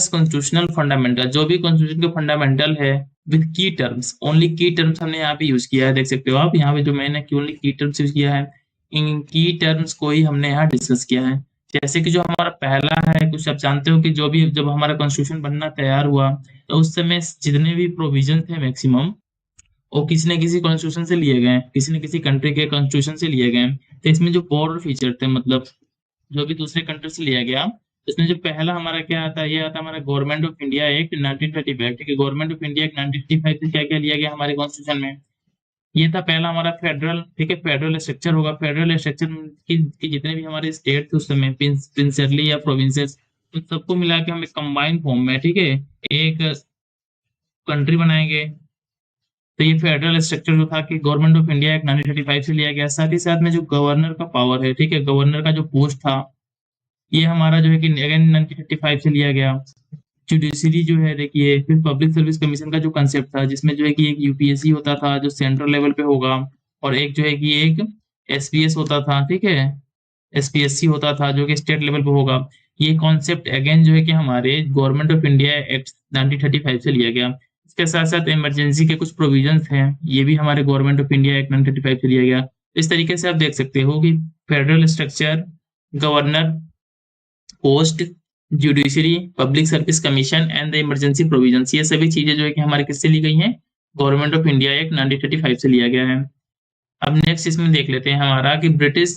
Constitutional fundamental, जो भी constitution के फंडामेंटल है विद की टर्म्स, ओनली की टर्म्स हमने यहाँ पे यूज किया है। देख सकते हो आप यहाँ पे जो मैंने ओनली की टर्म्स यूज किया है, इन की टर्म्स को ही हमने यहाँ डिस्कस किया है। जैसे कि जो हमारा पहला है, कुछ आप जानते हो कि जो भी जब हमारा कॉन्स्टिट्यूशन बनना तैयार हुआ तो उस समय जितने भी प्रोविजन थे मैक्सिमम, वो किसी न किसी कॉन्स्टिट्यूशन से लिए गए, किसी न किसी कंट्री के कॉन्स्टिट्यूशन से लिए गए। तो इसमें जो बॉर्डर फीचर थे, मतलब जो भी दूसरे कंट्री से लिया गया, इसमें जो पहला हमारा क्या आता है, ये आता है हमारा गवर्नमेंट ऑफ इंडिया एक्ट 1935। ठीक है, गवर्नमेंट ऑफ इंडिया एक्ट 1935 से क्या क्या लिया गया हमारे कॉन्स्टिट्यूशन में। ये था पहला हमारा फेडरल, ठीक है, फेडरल स्ट्रक्चर होगा। फेडरल स्ट्रक्चर की जितने भी हमारे स्टेट थे उस समय, प्रिंसिपली या प्रोविंसेस, उन सबको मिला के हम एक कंबाइंड फॉर्म में, ठीक है, एक कंट्री बनाएंगे। तो ये फेडरल स्ट्रक्चर जो था कि गवर्नमेंट ऑफ इंडिया एक्ट 1935 से लिया गया। साथ ही साथ में जो गवर्नर का पावर है, ठीक है, गवर्नर का जो पोस्ट था, ये हमारा जो है कि अगेन 1955 से लिया गया। जुडिशरी जो है देखिए, फिर पब्लिक सर्विस कमीशन का जो कंसेप्ट था, जिसमें जो है कि एक यूपीएससी होता था जो सेंट्रल लेवल पे होगा, और एक जो है कि एक एसपीएस होता था, ठीक है, एसपीएससी होता था जो कि स्टेट लेवल पे होगा। ये कॉन्सेप्ट अगेन जो है कि हमारे गवर्नमेंट ऑफ इंडिया एक्ट 1935 से लिया गया। इसके साथ साथ इमरजेंसी के कुछ प्रोविजंस हैं, ये भी हमारे गवर्नमेंट ऑफ इंडिया एक्ट 1935 से लिया गया। इस तरीके से आप देख सकते हो कि federal structure, governor post, judiciary, public service commission and the emergency provisions, ये सभी चीजें जो है कि हमारे किससे ली गई हैं, गवर्नमेंट ऑफ इंडिया एक्ट 1935 से लिया गया है। अब नेक्स्ट इसमें देख लेते हैं हमारा कि ब्रिटिश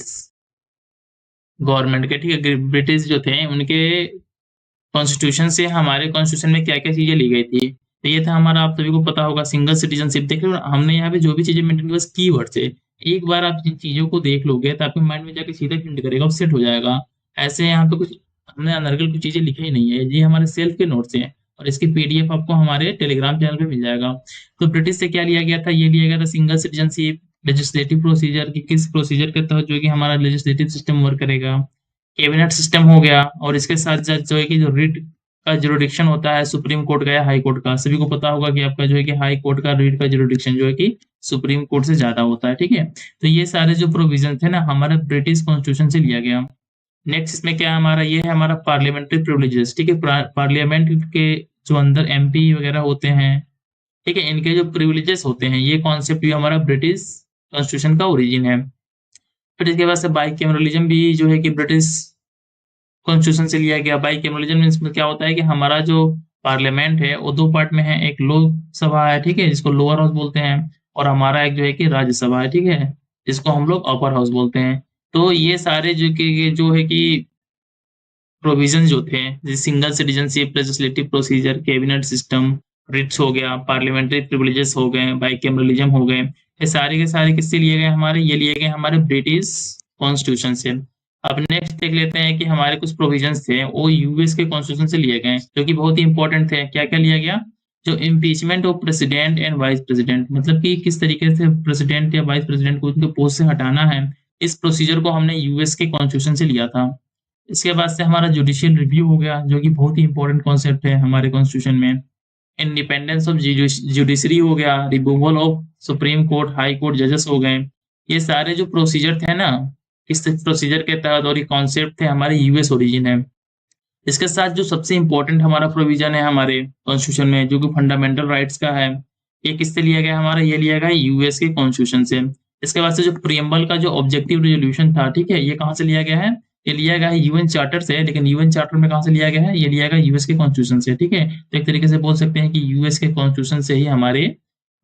गवर्नमेंट के, ठीक है, ब्रिटिश जो थे उनके कॉन्स्टिट्यूशन से हमारे कॉन्स्टिट्यूशन में क्या क्या चीजें ली गई थी। तो ये था हमारा, आप सभी को पता होगा, सिंगल सिटीजनशिप। देख लो हमने यहाँ पे जो भी चीजें मेंटेन की, बस की वर्ड से एक बार आप इन चीजों को देख लोगे तो आपके माइंड में जाके सीधा हिंट करेगा, सेट हो जाएगा। ऐसे यहाँ पे कुछ हमने अनर्गल कुछ चीजें लिखी ही नहीं है, ये हमारे सेल्फ के नोट्स हैं, और इसकी पीडीएफ आपको हमारे टेलीग्राम चैनल पे मिल जाएगा। तो ब्रिटिश से क्या लिया गया था, ये लिया गया था सिंगल सिटीजनशिप, लेजिस्लेटिव प्रोसीजर की किस प्रोसीजर के तहत जो है कि हमारा लेजिस्लेटिव सिस्टम वर्क करेगा, कैबिनेट सिस्टम हो गया, और इसके साथ साथ जो है कि जो रिट का जुरिडिक्शन होता है सुप्रीम कोर्ट का या हाई कोर्ट का, सभी को पता होगा कि आपका जो है कि हाई कोर्ट का रिट का जुरिडिक्शन जो है कि सुप्रीम कोर्ट से ज्यादा होता है, ठीक है। तो ये सारे जो प्रोविजन थे ना, हमारे ब्रिटिश कॉन्स्टिट्यूशन से लिया गया। नेक्स्ट इसमें क्या है हमारा, ये है हमारा पार्लियामेंट्री प्रिविलेजेस, ठीक है, पार्लियामेंट के जो अंदर एमपी वगैरह होते हैं, ठीक है, इनके जो प्रिविलेजेस होते हैं, ये कॉन्सेप्ट भी हमारा ब्रिटिश कॉन्स्टिट्यूशन का ओरिजिन है। फिर इसके बाद से बाइकैमरलिज्म भी जो है कि ब्रिटिश कॉन्स्टिट्यूशन से लिया गया। बाइकैमरलिज्म मींस में क्या होता है कि हमारा जो पार्लियामेंट है वो दो पार्ट में है, एक लोकसभा है, ठीक है, जिसको लोअर हाउस बोलते हैं, और हमारा एक जो है कि राज्यसभा है, ठीक है, जिसको हम लोग अपर हाउस बोलते हैं। तो ये सारे जो है कि प्रोविजन जो थे, जैसे single citizenship, legislative procedure, cabinet system, writs हो गया, पार्लियामेंट्री प्रिविलेजेस हो गए, बाइकैमरलिज्म हो गए, ये सारे के सारे किससे लिए गए हमारे, ये लिए गए हमारे ब्रिटिश कॉन्स्टिट्यूशन से। अब नेक्स्ट देख लेते हैं कि हमारे कुछ प्रोविजंस थे वो यूएस के कॉन्स्टिट्यूशन से लिए गए, जो कि बहुत ही इंपॉर्टेंट थे। क्या क्या लिया गया, जो impeachment of president and vice president, मतलब कि किस तरीके से प्रेसिडेंट या वाइस प्रेसिडेंट को उनके पोस्ट से हटाना है, इस प्रोसीजर को हमने यूएस के कॉन्स्टिट्यूशन से लिया था। इसके बाद से हमारा जुडिशियल रिव्यू हो गया, जो कि बहुत ही इंपॉर्टेंट कॉन्सेप्ट है हमारे कॉन्स्टिट्यूशन में। इंडिपेंडेंस ऑफ जुडिशरी हो गया, removal of supreme Court High court जजेस हो गए। ये सारे जो प्रोसीजर थे ना, इस प्रोसीजर के तहत, और ये कॉन्सेप्ट थे हमारे यूएस ओरिजिन है। इसके साथ जो सबसे इंपॉर्टेंट हमारा प्रोविजन है हमारे कॉन्स्टिट्यूशन में, जो कि फंडामेंटल राइट्स का है, ये किससे लिया गया हमारा, ये लिया गया यूएस के कॉन्स्टिट्यूशन से। इसके बाद से जो प्रियम्बल का जो ऑब्जेक्टिव रेजोल्यूशन था, ठीक है, ये कहाँ से लिया गया है, ये लिया गया है यूएन चार्टर से। लेकिन यूएन चार्टर में कहाँ से लिया गया है, ये लिया गया यूएस के कॉन्स्टिट्यूशन से, ठीक है। तो एक तरीके से बोल सकते हैं कि यूएस के कॉन्स्टिट्यूशन से ही हमारे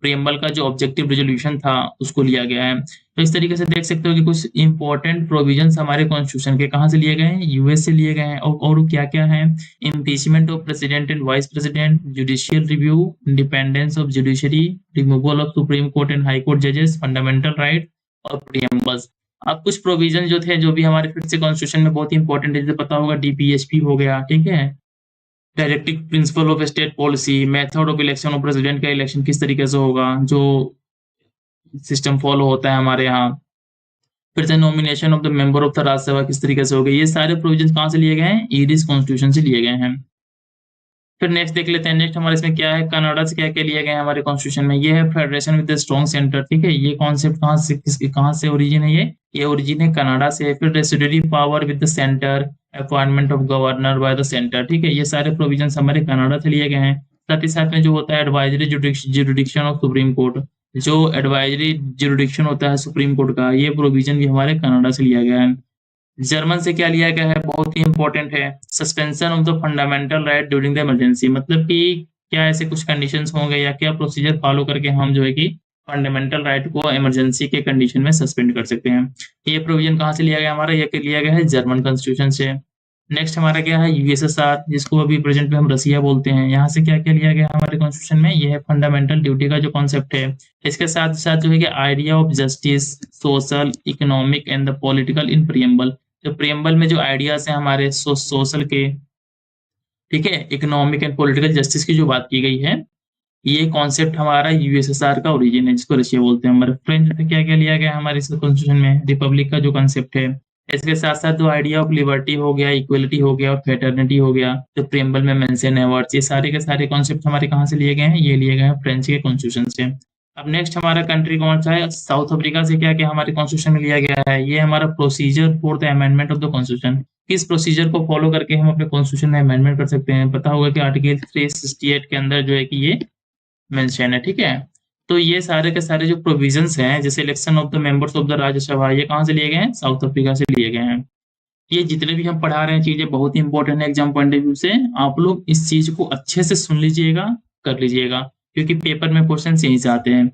प्रियम्बल का जो ऑब्जेक्टिव रेजोल्यूशन था उसको लिया गया है। तो इस तरीके से देख सकते हो कि कुछ इंपॉर्टेंट प्रोविजंस हमारे कॉन्स्टिट्यूशन के कहाँ से लिए गए हैं, यूएस से लिए गए हैं। और क्या क्या है, impeachment of president and vice president, judicial review, independence of judiciary, removal of supreme court and high court जजेस, फंडामेंटल राइट और प्रियम्बल्स। अब कुछ प्रोविजन जो थे, जो भी हमारे फिर से कॉन्स्टिट्यूशन में बहुत ही इंपॉर्टेंट है, जैसे पता होगा डीपीएचपी हो गया, ठीक है, directive principle of state policy, method of election of president का इलेक्शन किस तरीके से होगा, जो सिस्टम फॉलो होता है हमारे यहाँ। फिर से nomination of the member of the Rajya Sabha किस तरीके से होगा। ये सारे प्रोविजन कहाँ से लिए गए हैं, ईरिश कॉन्स्टिट्यूशन से लिए गए हैं। फिर नेक्स्ट देख लेते हैं, नेक्स्ट हमारे इसमें क्या है, कनाडा से क्या क्या लिया गया है हमारे कॉन्स्टिट्यूशन में। ये है फेडरेशन विद स्ट्रॉन्ग सेंटर, ठीक है। ये कॉन्सेप्ट कहाँ से ओरिजिन है, ये ओरिजिन है कनाडा से। फिर residuary power with the centre, appointment of governor by the centre, ठीक है। ये सारे प्रोविजन हमारे कनाडा से लिए गए हैं। साथ ही साथ में जो होता है advisory jurisdiction of supreme court, जो एडवाइजरी जुरिडिक्शन होता है सुप्रीम कोर्ट का, ये प्रोविजन भी हमारे कनाडा से लिया गया है। जर्मन से क्या लिया गया है, बहुत ही इंपॉर्टेंट है, suspension of the fundamental right during the emergency. मतलब कि क्या ऐसे कुछ कंडीशंस होंगे या क्या प्रोसीजर फॉलो करके हम जो है कि फंडामेंटल राइट को इमरजेंसी के कंडीशन में सस्पेंड कर सकते हैं। ये प्रोविजन कहाँ से लिया गया हमारा, ये लिया गया है जर्मन कॉन्स्टिट्यूशन से। नेक्स्ट हमारा क्या है, यूएसएसआर, जिसको अभी प्रेजेंट में हम रसिया बोलते हैं। यहाँ से क्या क्या लिया गया हमारे कॉन्स्टिट्यूशन में, ये है फंडामेंटल ड्यूटी का जो कॉन्सेप्ट है। इसके साथ साथ जो है कि idea of justice, social, economic and the political in preamble. जो प्रियम्बल में जो आइडियाज हैं हमारे सोशल के, ठीक है, इकोनॉमिक एंड पॉलिटिकल जस्टिस की जो बात की गई है, ये कॉन्सेप्ट हमारा यूएसएसआर का ओरिजिन है, जिसको रशिया बोलते हैं। हमारे फ्रेंच में क्या क्या लिया गया हमारे इस कॉन्स्टिट्यूशन में, रिपब्लिक का जो कॉन्सेप्ट है। इसके साथ साथ जो आइडिया ऑफ लिबर्टी हो गया, इक्वलिटी हो गया और फ्रेटर्निटी हो गया, जो प्रियम्बल में मेंशन है वर्ड्स, ये सारे के सारे कॉन्सेप्ट हमारे कहाँ से लिए गए हैं, ये लिए गए हैं फ्रेंच के कॉन्स्टिट्यूशन से। अब नेक्स्ट हमारा कंट्री कौन सा है, साउथ अफ्रीका से क्या क्या हमारे कॉन्स्टिट्यूशन में लिया गया है। ये हमारा procedure for the amendment of the constitution, किस प्रोसीजर को फॉलो करके हम अपने कॉन्स्टिट्यूशन में अमेंडमेंट कर सकते हैं। पता होगा कि आर्टिकल 368 के अंदर जो है कि ये मेंशन है, ठीक है। तो ये सारे के सारे जो प्रोविजंस हैं, जैसे election of the members of the Rajya Sabha, ये कहाँ से लिए गए हैं, साउथ अफ्रीका से लिए गए हैं। ये जितने भी हम पढ़ा रहे हैं चीजें बहुत ही इंपॉर्टेंट है एग्जाम पॉइंट ऑफ व्यू से। आप लोग इस चीज को अच्छे से सुन लीजिएगा, कर लीजिएगा, क्योंकि पेपर में क्वेश्चन यहीं से आते हैं।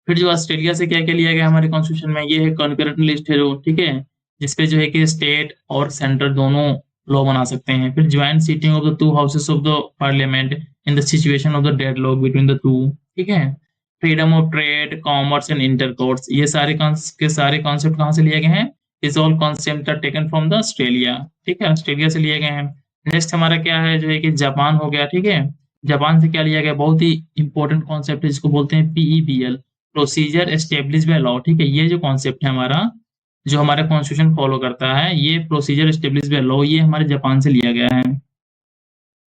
फिर जो ऑस्ट्रेलिया से क्या क्या लिया गया हमारे कॉन्स्टिट्यूशन में, ये है कॉन्करेंट लिस्ट है जो, ठीक है, जिसपे जो है कि स्टेट और सेंटर दोनों लॉ बना सकते हैं। फिर joint sitting of the two houses of the parliament in the situation of the deadlock between the two, ठीक है। Freedom of trade, commerce and intercourse, ये सारे के सारे कॉन्सेप्ट कहाँ से लिए गए हैं, is all concept are taken from the Australia, ठीक है, ऑस्ट्रेलिया से लिए गए हैं। नेक्स्ट हमारा क्या है, जो है कि जापान हो गया, ठीक है। जापान से क्या लिया गया, बहुत ही इंपॉर्टेंट कॉन्सेप्ट है, जिसको बोलते हैं पीईबीएल, प्रोसीजर एस्टेब्लिश बाय लॉ, ठीक है। ये जो कॉन्सेप्ट है हमारा, जो हमारा कॉन्स्टिट्यूशन फॉलो करता है, ये प्रोसीजर एस्टेब्लिश बाय लॉ, ये हमारे जापान से लिया गया है।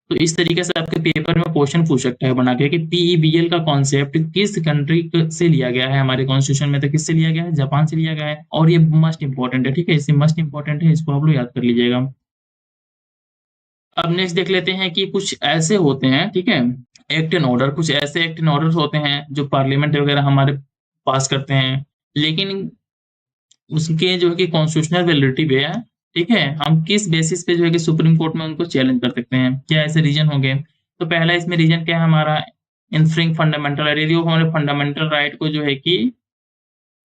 तो इस तरीके से आपके पेपर में क्वेश्चन पूछ सकता है बना के कि पीईबीएल का कॉन्सेप्ट किस कंट्री से लिया गया है हमारे कॉन्स्टिट्यूशन में, तो किससे लिया गया है, जापान से लिया गया है। और ये मस्ट इंपॉर्टेंट है, ठीक है, इसे मस्ट इंपॉर्टेंट है, इसको आप लोग याद कर लीजिएगा। अब नेक्स्ट देख लेते हैं कि कुछ ऐसे होते हैं, ठीक है, एक्ट एंड ऑर्डर, कुछ ऐसे एक्ट एंड ऑर्डर होते हैं जो पार्लियामेंट वगैरह हमारे पास करते हैं, लेकिन उसके जो है कि कॉन्स्टिट्यूशनल वैलिडिटी पे है, ठीक है। हम किस बेसिस पे जो है कि सुप्रीम कोर्ट में उनको चैलेंज कर सकते हैं, क्या ऐसे रीजन होंगे। तो पहला इसमें रीजन क्या है हमारा, इन्फ्रिंग फंडामेंटल राइट, यदि वो हमारे फंडामेंटल राइट को जो है कि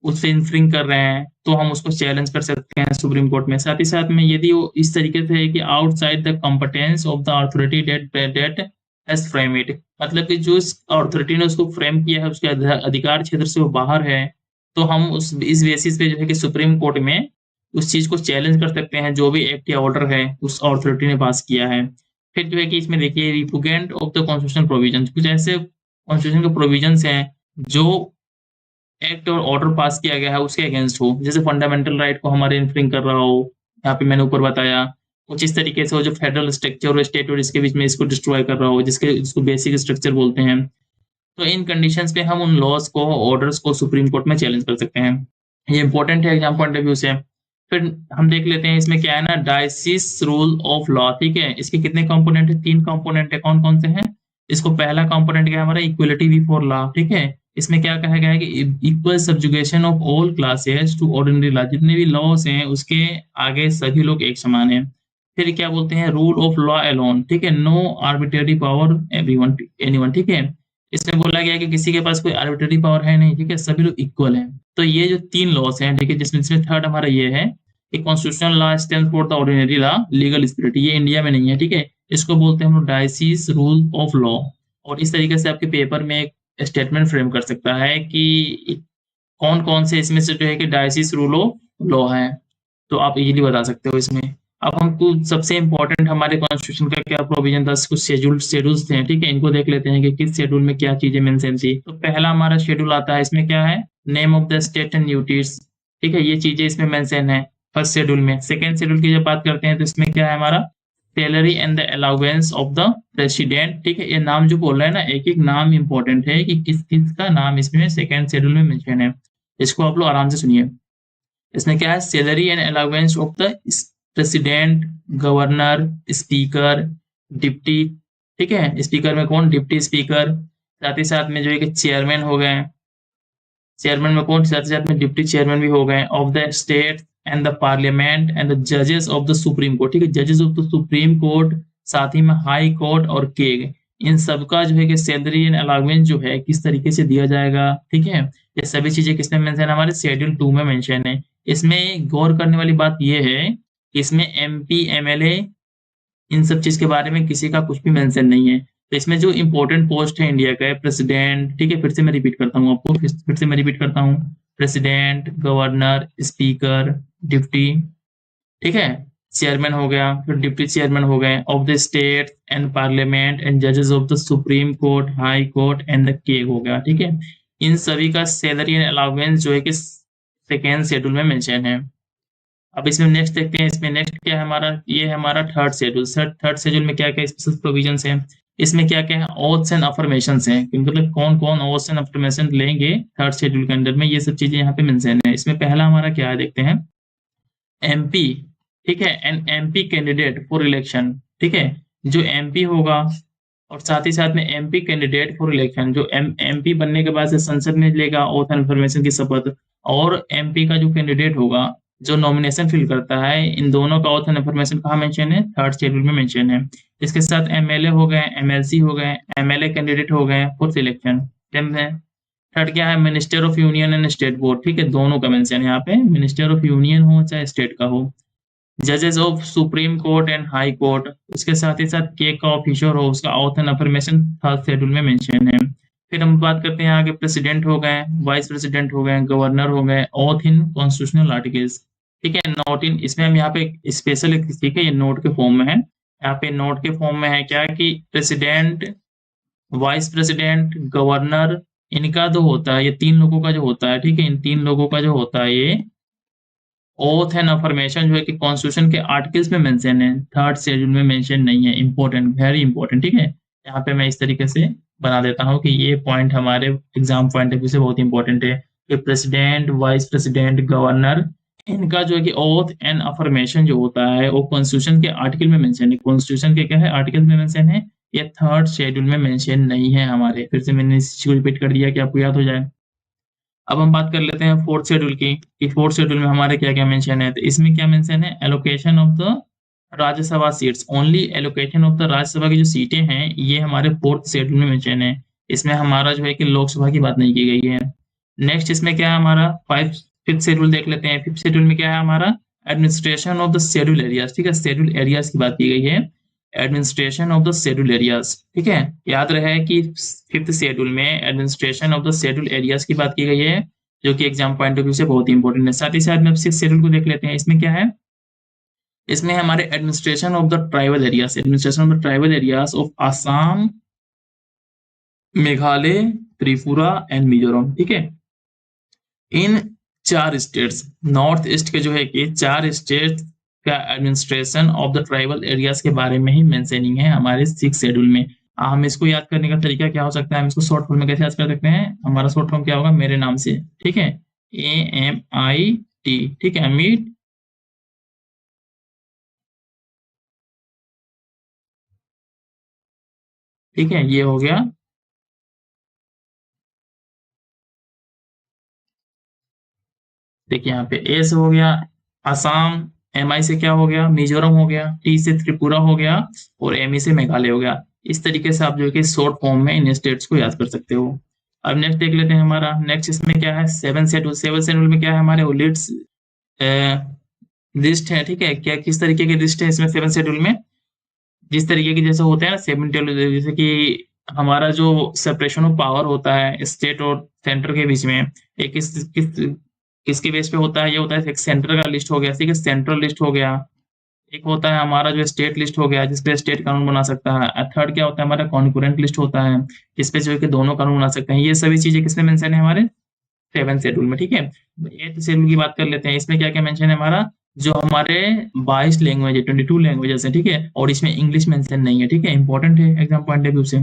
उससे इन्फ्रिंग कर रहे हैं, तो हम उसको चैलेंज कर सकते हैं सुप्रीम कोर्ट में। साथ ही साथ में यदि वो इस तरीके से है कि outside the competence of the authority that has frame it, मतलब कि जो इस अथॉरिटी ने उसको फ्रेम किया है, उसके अधिकार क्षेत्र से वो बाहर है, तो हम उस इस बेसिस पे जो है कि सुप्रीम कोर्ट में उस चीज को चैलेंज कर सकते हैं, जो भी एक्ट या ऑर्डर है उस अथॉरिटी ने पास किया है। फिर जो है कि इसमें देखिए रिपुगेंट ऑफ द कॉन्स्टिट्यूशनल प्रोविजन, कुछ ऐसे कॉन्स्टिट्यूशन के प्रोविजंस हैं जो एक्ट और ऑर्डर पास किया गया है उसके अगेंस्ट हो, जैसे फंडामेंटल राइट को हमारे इन्फ्रिंग कर रहा हो, यहाँ पे मैंने ऊपर बताया। कुछ इस तरीके से हो जो फेडरल स्ट्रक्चर और स्टेट और इसके बीच में इसको डिस्ट्रॉय कर रहा हो, जिसको बेसिक स्ट्रक्चर बोलते हैं। तो इन कंडीशंस पे हम उन लॉज को, ऑर्डर्स को सुप्रीम कोर्ट में चैलेंज कर सकते हैं। ये इंपॉर्टेंट है एग्जाम पॉइंट ऑफ व्यू से। फिर हम देख लेते हैं इसमें क्या है ना, डायसिस रूल ऑफ लॉ, ठीक है। इसके कितने कंपोनेंट है, 3 कंपोनेंट है, कौन कौन से हैं। इसको पहला कंपोनेंट क्या है हमारा, इक्वलिटी बिफोर लॉ, ठीक है। इसमें क्या कहा गया है कि equal subjugation of all classes to ordinary law, जितने भी लॉस हैं उसके आगे सभी लोग एक समान हैं। फिर क्या बोलते हैं, रूल ऑफ लॉ अलोन, ठीक है, no arbitrary power everyone anyone, ठीक है। इसमें बोला गया है कि किसी के पास कोई आर्बिट्रेरी पावर है नहीं, ठीक है, सभी लोग इक्वल हैं। तो ये जो 3 लॉस हैं, ठीक है, जिसमें थर्ड हमारा ये है कि constitutional law stands for the ordinary law legal spirit, ये इंडिया में नहीं है, ठीक है। इसको बोलते हैं हम लोग डायसिस रूल ऑफ लॉ। और इस तरीके से आपके पेपर में एक स्टेटमेंट फ्रेम कर सकता है कि कौन कौन से इसमें से जो है कि डायसिस रूल ऑफ लॉ है, तो आप इजीली बता सकते हो इसमें। अब हमको सबसे इंपॉर्टेंट हमारे कॉन्स्टिट्यूशन का क्या प्रोविजन था, कुछ शेड्यूल्स थे, ठीक है, इनको देख लेते हैं कि किस शेड्यूल में क्या चीजें मेंशन थी। तो पहला हमारा शेड्यूल आता है, इसमें क्या है, name of the state and duties, ठीक है, ये चीजें इसमें मेंशन है फर्स्ट शेड्यूल में। सेकेंड शेड्यूल की जब बात करते हैं तो इसमें क्या है हमारा, salary and the allowance of the president. ठीक है, ये नाम जो बोल रहा है ना, एक एक नाम इंपॉर्टेंट है कि किस किस का नाम इसमें सेकेंड शेड्यूल में मेंशन है। इसको आप लोग आराम से सुनिए। इसमें क्या है, salary and allowance of the president, governor, speaker, deputy. ठीक है, स्पीकर में कौन, डिप्टी स्पीकर, साथ ही साथ में जो है कि चेयरमैन हो गए, चेयरमैन में कौन, साथ ही साथ में डिप्टी चेयरमैन भी हो गए, of the state and the parliament and the जजेस ऑफ द सुप्रीम कोर्ट। ठीक है, जजेस ऑफ द सुप्रीम कोर्ट, साथ ही में हाई कोर्ट और केग, इन सबका जो है कि सैलरी एंड अलाउंस जो है किस तरीके से दिया जाएगा। ठीक है, ये सभी चीजें किसमें मेंशन है, हमारे शेड्यूल 2 में मेंशन है। इसमें गौर करने वाली बात यह है कि इसमें एमपी, एमएलए, इन सब चीज के बारे में किसी का कुछ भी मेंशन नहीं है। तो इसमें जो इंपॉर्टेंट पोस्ट है इंडिया का है प्रेसिडेंट। ठीक है, फिर से मैं रिपीट करता हूँ आपको, फिर से मैं रिपीट करता हूँ, प्रेसिडेंट, गवर्नर, स्पीकर, डिप्टी, ठीक है, चेयरमैन हो गया, फिर डिप्टी चेयरमैन हो गए, of the state and parliament and जजेस of the Supreme Court, High Court and the CAG हो गया। ठीक है, इन सभी का सैलरी एंड अलाउंस जो है कि सेकेंड शेड्यूल में मेंशन है। अब इसमें नेक्स्ट देखते हैं, इसमें नेक्स्ट क्या है हमारा, ये है हमारा थर्ड शेड्यूल। थर्ड शेड्यूल में क्या क्या स्पेशल प्रोविजंस हैं, इसमें क्या क्या है, ओथ्स एंड अफर्मेशंस हैं, मतलब कौन कौन ओथ्स एंड अफर्मेशन लेंगे थर्ड शेड्यूल के अंदर में, ये सब चीजें यहाँ पे मेंशन है। इसमें पहला हमारा क्या है देखते हैं, एमपी। ठीक है, an MP candidate for election. ठीक है, जो एमपी होगा और साथ ही साथ में एमपी कैंडिडेट फॉर इलेक्शन, जो एमपी बनने के बाद से संसद में लेगा ओथ एंड अफर्मेशन की शपथ, और एमपी का जो कैंडिडेट होगा जो नॉमिनेशन फिल करता है, इन दोनों का ओथ एंड अफर्मेशन कहाँ मेंशन है, थर्ड शेड्यूल में मेंशन है। इसके साथ एमएलए हो गए, एमएलसी हो गए, एमएलए कैंडिडेट हो गए फॉर सिलेक्शन। थर्ड क्या है, minister of union and state board. ठीक है, दोनों का मेंशन है यहाँ पे, मिनिस्टर ऑफ यूनियन हो चाहे स्टेट का हो, जजेस of supreme court and high court, उसके साथ ही साथ के का ऑफिसर हो, उसका auth and affirmation third schedule में मेंशन है। फिर हम बात करते हैं आगे, प्रेसिडेंट हो गए, वाइस प्रेसिडेंट हो गए, गवर्नर हो गए, ऑथ इन कॉन्स्टिट्यूशनल आर्टिकल्स। ठीक है, नोट इन, इसमें हम यहाँ पे स्पेशल, ठीक है, ये नोट के फॉर्म में है, यहाँ पे नोट के फॉर्म में है क्या कि प्रेसिडेंट, वाइस प्रेसिडेंट, गवर्नर, इनका जो होता है, ये तीन लोगों का जो होता है, ठीक है, इन तीन लोगों का जो होता है ये ओथ एंड अफर्मेशन जो है कि कॉन्स्टिट्यूशन के आर्टिकल्स में मेंशन है, थर्ड शेड्यूल में मेंशन नहीं है। Important, very important. ठीक है, यहाँ पे मैं इस तरीके से बना देता हूँ कि ये पॉइंट हमारे एग्जाम पॉइंट ऑफ व्यू से बहुत इंपॉर्टेंट है कि प्रेसिडेंट, वाइस प्रेसिडेंट, गवर्नर, इनका जो है कि ओथ एंड अफर्मेशन जो होता है वो कॉन्स्टिट्यूशन के आर्टिकल में मेंशन है। कॉन्स्टिट्यूशन के क्या है, आर्टिकल में मेंशन है, ये थर्ड शेड्यूल में मेंशन नहीं है हमारे। फिर से मैंने इस चीज को रिपीट कर दिया कि आपको याद हो जाए। अब हम बात कर लेते हैं फोर्थ शेड्यूल की, कि फोर्थ शेड्यूल में हमारे क्या क्या मेंशन है। तो इसमें क्या मेंशन है, allocation of the Rajya Sabha seats, only allocation of the Rajya Sabha की जो सीटें हैं ये हमारे फोर्थ शेड्यूल में मेंशन है। इसमें हमारा जो है कि लोकसभा की बात नहीं की गई है। नेक्स्ट इसमें क्या है हमारा, फिफ्थ शेड्यूल देख लेते हैं। फिफ्थ शेड्यूल में क्या है हमारा, administration of the schedule areas. ठीक है, शेड्यूल एरियाज की बात की गई है, administration of the schedule areas. ठीक है, याद रहे कि फिफ्थ शेड्यूल में administration of the schedule areas की बात की गई है, जो कि एग्जाम पॉइंट ऑफ व्यू से बहुत इंपॉर्टेंट है। साथ ही साथ में सिक्स शेड्यूल को देख लेते हैं। इसमें क्या है, इसमें हमारे administration of the tribal areas, administration of the tribal areas of Assam, Meghalaya, Tripura and Mizoram. ठीक है, इन चार स्टेट्स, नॉर्थ ईस्ट के जो है कि चार स्टेट का administration of the tribal areas के बारे में ही मेंशनिंग है हमारे सिक्स शेड्यूल में। हम इसको याद करने का तरीका क्या हो सकता है, हम इसको शॉर्ट फॉर्म में कैसे याद कर सकते हैं, हमारा शॉर्ट फॉर्म क्या होगा, मेरे नाम से। ठीक है, AMIT। ठीक है, अमिट, ठीक है, ये हो गया। देखिए यहाँ पे A से हो गया आसाम, MI से क्या हो गया, मिजोरम हो गया, T से त्रिपुरा हो गया, और ME से मेघालय हो गया। इस तरीके से आप जो है कि शॉर्ट फॉर्म में इन स्टेट्स को याद कर सकते हो। अब नेक्स्ट देख लेते हैं हमारा, नेक्स्ट इसमें क्या है, सेवन शेड्यूल। सेवन शेड्यूल में क्या है हमारे, लिस्ट लिस्ट है। ठीक है, क्या किस तरीके की लिस्ट है इसमें सेवन शेड्यूल में, जिस तरीके की जैसे होते हैं ना सेवन शेड्यूल, जैसे कि हमारा जो सेपरेशन ऑफ पावर होता है स्टेट और सेंटर के बीच में, एक किसके बेस पे होता है, ये होता है एक सेंटर का लिस्ट हो गया, ठीक है, सेंट्रल लिस्ट हो गया। एक होता है हमारा जो स्टेट लिस्ट हो गया, जिसपे स्टेट कानून बना सकता है। थर्ड क्या होता है हमारा, कॉन्करेंट लिस्ट होता है, जिसपे जो है कि दोनों कानून बना सकते हैं। ये सभी चीजें किसमें मेंशन है हमारे सेवन शेड्यूल में। ठीक है, एट शेड्यूल की बात कर लेते हैं। इसमें क्या क्या मेंशन है हमारा, जो हमारे 22 लैंग्वेज है, 22 लैंग्वेजेस है, ठीक है, और इसमें इंग्लिश मेंशन नहीं है, ठीक है, इंपॉर्टेंट है एग्जाम पॉइंट ऑफ व्यू से।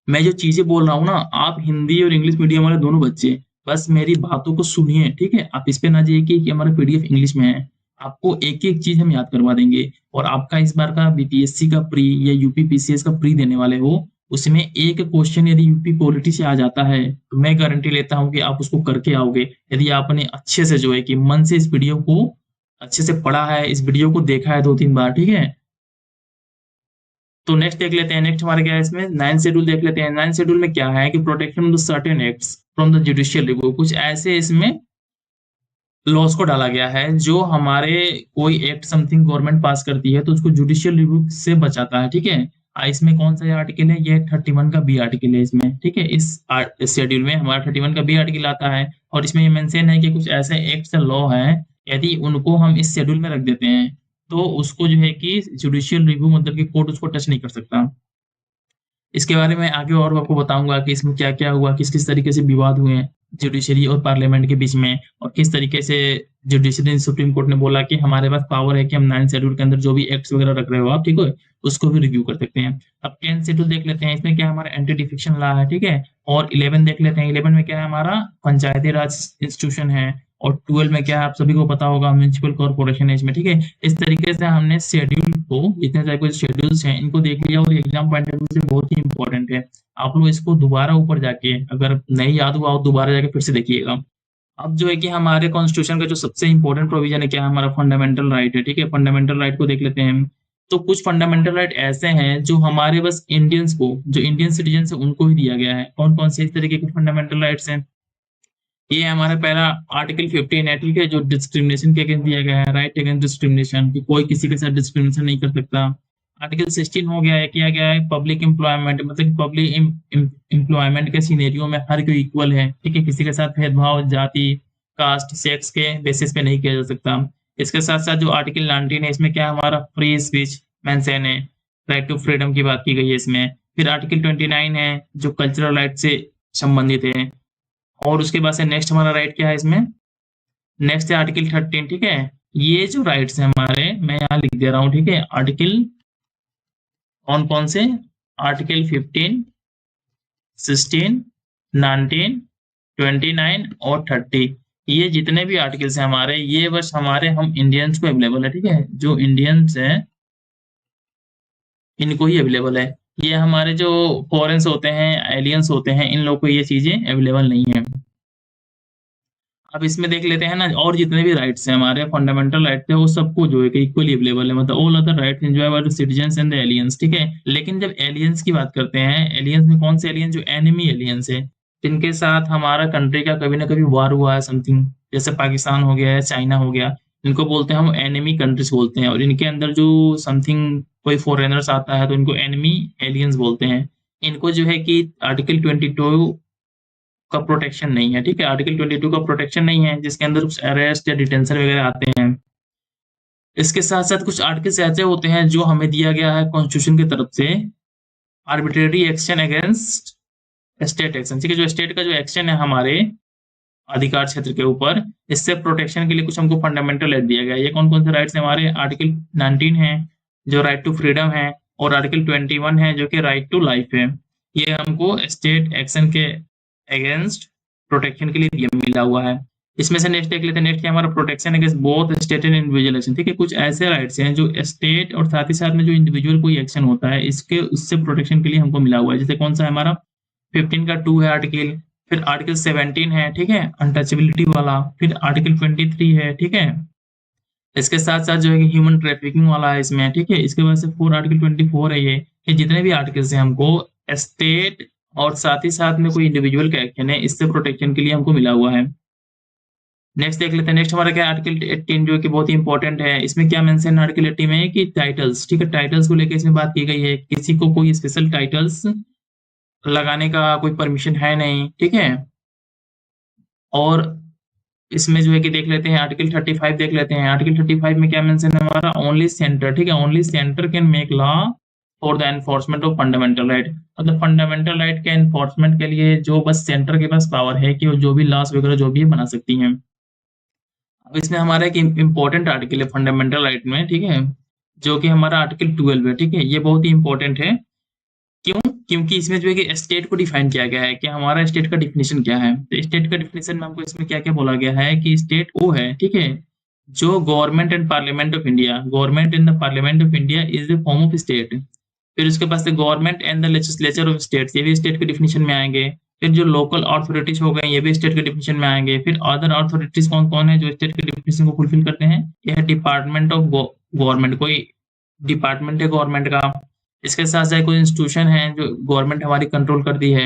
मैं जो चीजें बोल रहा हूँ ना, आप हिंदी और इंग्लिश मीडियम वाले दोनों बच्चे बस मेरी बातों को सुनिए, ठीक है, आप इस पे ना जाइए कि हमारा पीडीएफ इंग्लिश में है। आपको एक एक चीज हम याद करवा देंगे। और आपका इस बार का बीपीएससी का प्री या यूपी पीसीएस का प्री देने वाले हो, उसमें एक क्वेश्चन यदि यूपी पॉलिटी से आ जाता है तो मैं गारंटी लेता हूँ कि आप उसको करके आओगे, यदि आपने अच्छे से जो है कि मन से इस वीडियो को अच्छे से पढ़ा है, इस वीडियो को देखा है 2-3 बार, ठीक है। तो नेक्स्ट देख लेते हैं, नेक्स्ट हमारा क्या है इसमें, 9 शेड्यूल देख लेते हैं। 9 शेड्यूल में क्या है कि protection of certain acts from the judicial review, कुछ ऐसे इसमें लॉस को डाला गया है जो हमारे कोई एक्ट समथिंग गवर्नमेंट पास करती है तो उसको जुडिशियल रिव्यू से बचाता है, ठीक है। इसमें कौन सा आर्टिकल है, ये 31 का बी आर्टिकल है इसमें, ठीक है। इस शेड्यूल में हमारा 31 का बी आर्टिकल आता है और इसमें ये मेंशन है कि कुछ ऐसे एक्ट्स लॉ हैं, यदि उनको हम इस शेड्यूल में रख देते हैं तो उसको जो है कि जुडिशियल रिव्यू मतलब कि कोर्ट उसको टच नहीं कर सकता। इसके बारे में आगे और आपको बताऊंगा कि इसमें क्या क्या हुआ, किस किस तरीके से विवाद हुए हैं जुडिशरी और पार्लियामेंट के बीच में, और किस तरीके से जुडिशरी सुप्रीम कोर्ट ने बोला कि हमारे पास पावर है कि हम 9 शेड्यूल के अंदर जो भी एक्ट्स वगैरह रख रहे हो आप, ठीक है, उसको भी रिव्यू कर सकते हैं। अब 10 शेड्यूल देख लेते हैं, इसमें क्या हमारा एंटी डिफेक्शन लॉ है, ठीक है। और 11 देख लेते हैं, 11 में क्या है हमारा पंचायती राज इंस्टीट्यूशन है। और 12 में क्या है आप सभी को पता होगा, म्यूनिसिपल कॉर्पोरेशन है इसमें, ठीक है। इस तरीके से हमने शेड्यूल को, जितने टाइप के शेड्यूल्स हैं इनको देख लिया और एग्जाम पॉइंट ऑफ व्यू से बहुत ही इंपॉर्टेंट है। आप लोग इसको दोबारा ऊपर जाके अगर नहीं याद हुआ हो दोबारा जाके फिर से देखिएगा। अब जो है कि हमारे कॉन्स्टिट्यूशन का जो सबसे इंपॉर्टेंट प्रोविजन है क्या है, हमारा फंडामेंटल राइट है, ठीक है। फंडामेंटल राइट को देख लेते हैं हम। तो कुछ फंडामेंटल राइट ऐसे हैं जो हमारे बस इंडियंस को, जो इंडियन सिटीजन है उनको ही दिया गया है। कौन कौन से इस तरीके के फंडामेंटल राइट्स हैं, ये हमारा पहला आर्टिकल 15 है, ठीक है, जो डिस्क्रिमिनेशन के अगेंस्ट दिया गया है, राइट अगेंस्ट डिस्क्रिमिनेशन, कि कोई किसी के साथ डिस्क्रिमिनेशन नहीं कर सकता। आर्टिकल 16 हो गया है, किया गया है पब्लिक एम्प्लॉयमेंट, मतलब पब्लिक एम्प्लॉयमेंट के सिनेरियो में हर कोई इक्वल है, ठीक है, किसी के साथ भेदभाव जाति कास्ट सेक्स के बेसिस पे नहीं किया जा सकता। इसके साथ साथ जो आर्टिकल 19 है, इसमें क्या हमारा फ्री स्पीच मेंशन है, राइट टू फ्रीडम की बात की गई है इसमें। फिर आर्टिकल 29 है जो कल्चरल राइट से संबंधित है। और उसके बाद से नेक्स्ट हमारा राइट क्या है इसमें, नेक्स्ट है आर्टिकल 13, ठीक है। ये जो राइट्स हैं हमारे, मैं यहाँ लिख दे रहा हूँ, ठीक है, आर्टिकल कौन कौन से, आर्टिकल 15, 16, 19, 29 और 30, ये जितने भी आर्टिकल्स हैं हमारे, ये बस हमारे हम इंडियंस को अवेलेबल है, ठीक है, जो इंडियंस हैं इनको ही अवेलेबल है। ये हमारे जो फॉरेन्स होते हैं, एलियंस होते हैं, इन लोगों को ये चीजें अवेलेबल नहीं है। अब इसमें देख लेते हैं ना, और जितने भी राइट्स हैं हमारे फंडामेंटल राइट्स है वो सबको जो है कि इक्वली अवेलेबल है, मतलब all other rights enjoy by the citizens and the aliens, ठीक है। लेकिन जब एलियंस की बात करते हैं, एलियंस में कौन से एलियंस, जो एनिमी एलियंस है, जिनके साथ हमारा कंट्री का कभी ना कभी वार हुआ है समथिंग, जैसे पाकिस्तान हो गया है, चाइना हो गया, इनको बोलते हैं हम एनिमी कंट्रीज बोलते हैं। और इनके अंदर जो समथिंग कोई फॉरेनर्स आता है तो इनको एनिमी एलियंस बोलते हैं। इनको जो है कि आर्टिकल 22 का प्रोटेक्शन नहीं है, ठीक है, आर्टिकल 22 का प्रोटेक्शन नहीं है, जिसके अंदर कुछ अरेस्ट या डिटेंशन वगैरह आते हैं। इसके साथ साथ कुछ आर्टिकल्स ऐसे होते हैं जो हमें दिया गया है कॉन्स्टिट्यूशन की तरफ से, arbitrary action against state action, ठीक है, जो स्टेट का जो एक्शन है हमारे अधिकार क्षेत्र के ऊपर, इससे प्रोटेक्शन के लिए कुछ हमको फंडामेंटल राइट दिया गया है। ये कौन कौन से राइट्स हैं हमारे, आर्टिकल 19 है जो राइट टू फ्रीडम है, और आर्टिकल 21 है जो कि राइट टू लाइफ है। ये हमको स्टेट एक्शन के अगेंस्ट प्रोटेक्शन के लिए मिला हुआ है। इसमें से नेक्स्ट देख लेते हैं, नेक्स्ट क्या हमारा, protection against both state and individual action, ठीक है। कुछ ऐसे राइट्स हैं जो स्टेट और साथ ही साथ में जो इंडिविजुअल कोई एक्शन होता है इसके उससे प्रोटेक्शन के लिए हमको मिला हुआ है। जैसे कौन सा है हमारा 15 का 2 है आर्टिकल, फिर आर्टिकल 17 है, ठीक है, अनटचेबिलिटी वाला, फिर आर्टिकल 23 है, ठीक है। इसके साथ साथ जो है कि ह्यूमन ट्रैफिकिंग वाला है इसमें, ठीक है। इसके बाद से 4 आर्टिकल 24 है ये जितने भी आर्टिकल्स हैं हमको स्टेट और साथ ही साथ में कोई इंडिविजुअल का एक्शन है इससे प्रोटेक्शन के लिए हमको मिला हुआ है। नेक्स्ट देख लेते हैं, नेक्स्ट हमारा क्या है, आर्टिकल 18 जो कि बहुत ही इंपॉर्टेंट है। इसमें क्या मेंशन आर्टिकल 18 में है कि टाइटल्स, ठीक है, टाइटल्स को लेकर इसमें बात की गई है, किसी को कोई स्पेशल टाइटल्स लगाने का कोई परमिशन है नहीं, ठीक है। और इसमें जो है कि देख लेते हैं आर्टिकल 35 देख लेते हैं, आर्टिकल 35 में क्या मेंशन है हमारा, ओनली सेंटर, ठीक है, only centre can make law for the enforcement of fundamental right, मतलब फंडामेंटल राइट के एनफोर्समेंट के लिए जो बस सेंटर के पास पावर है कि वो जो भी लॉस वगैरह जो भी बना सकती हैं। अब इसमें हमारा एक इम्पोर्टेंट आर्टिकल है फंडामेंटल राइट में, ठीक है, जो कि हमारा आर्टिकल 12 है, ठीक है, ये बहुत ही इंपॉर्टेंट है। क्यों? क्योंकि इसमें जो है कि स्टेट को डिफाइन किया गया है कि हमारा स्टेट का डिफिनेशन क्या है। तो स्टेट का डिफिनेशन में हमको इसमें क्या क्या बोला गया है कि स्टेट वो है, ठीक है, जो government and parliament of India, government in the parliament of India is the form of state. फिर उसके पास government and the legislature of state, ये भी स्टेट के डिफिनेशन में आएंगे। फिर जो लोकल अथॉरिटीज हो गए ये भी स्टेट के डिफिनेशन में आएंगे। फिर अदर अथॉरिटीज कौन कौन है जो स्टेट के डिफिनेशन को फुलफिल करते हैं? यह डिपार्टमेंट ऑफ गवर्नमेंट, कोई डिपार्टमेंट है गवर्नमेंट का। इसके साथ साथ कोई इंस्टीट्यूशन है जो गवर्नमेंट हमारी कंट्रोल करती है,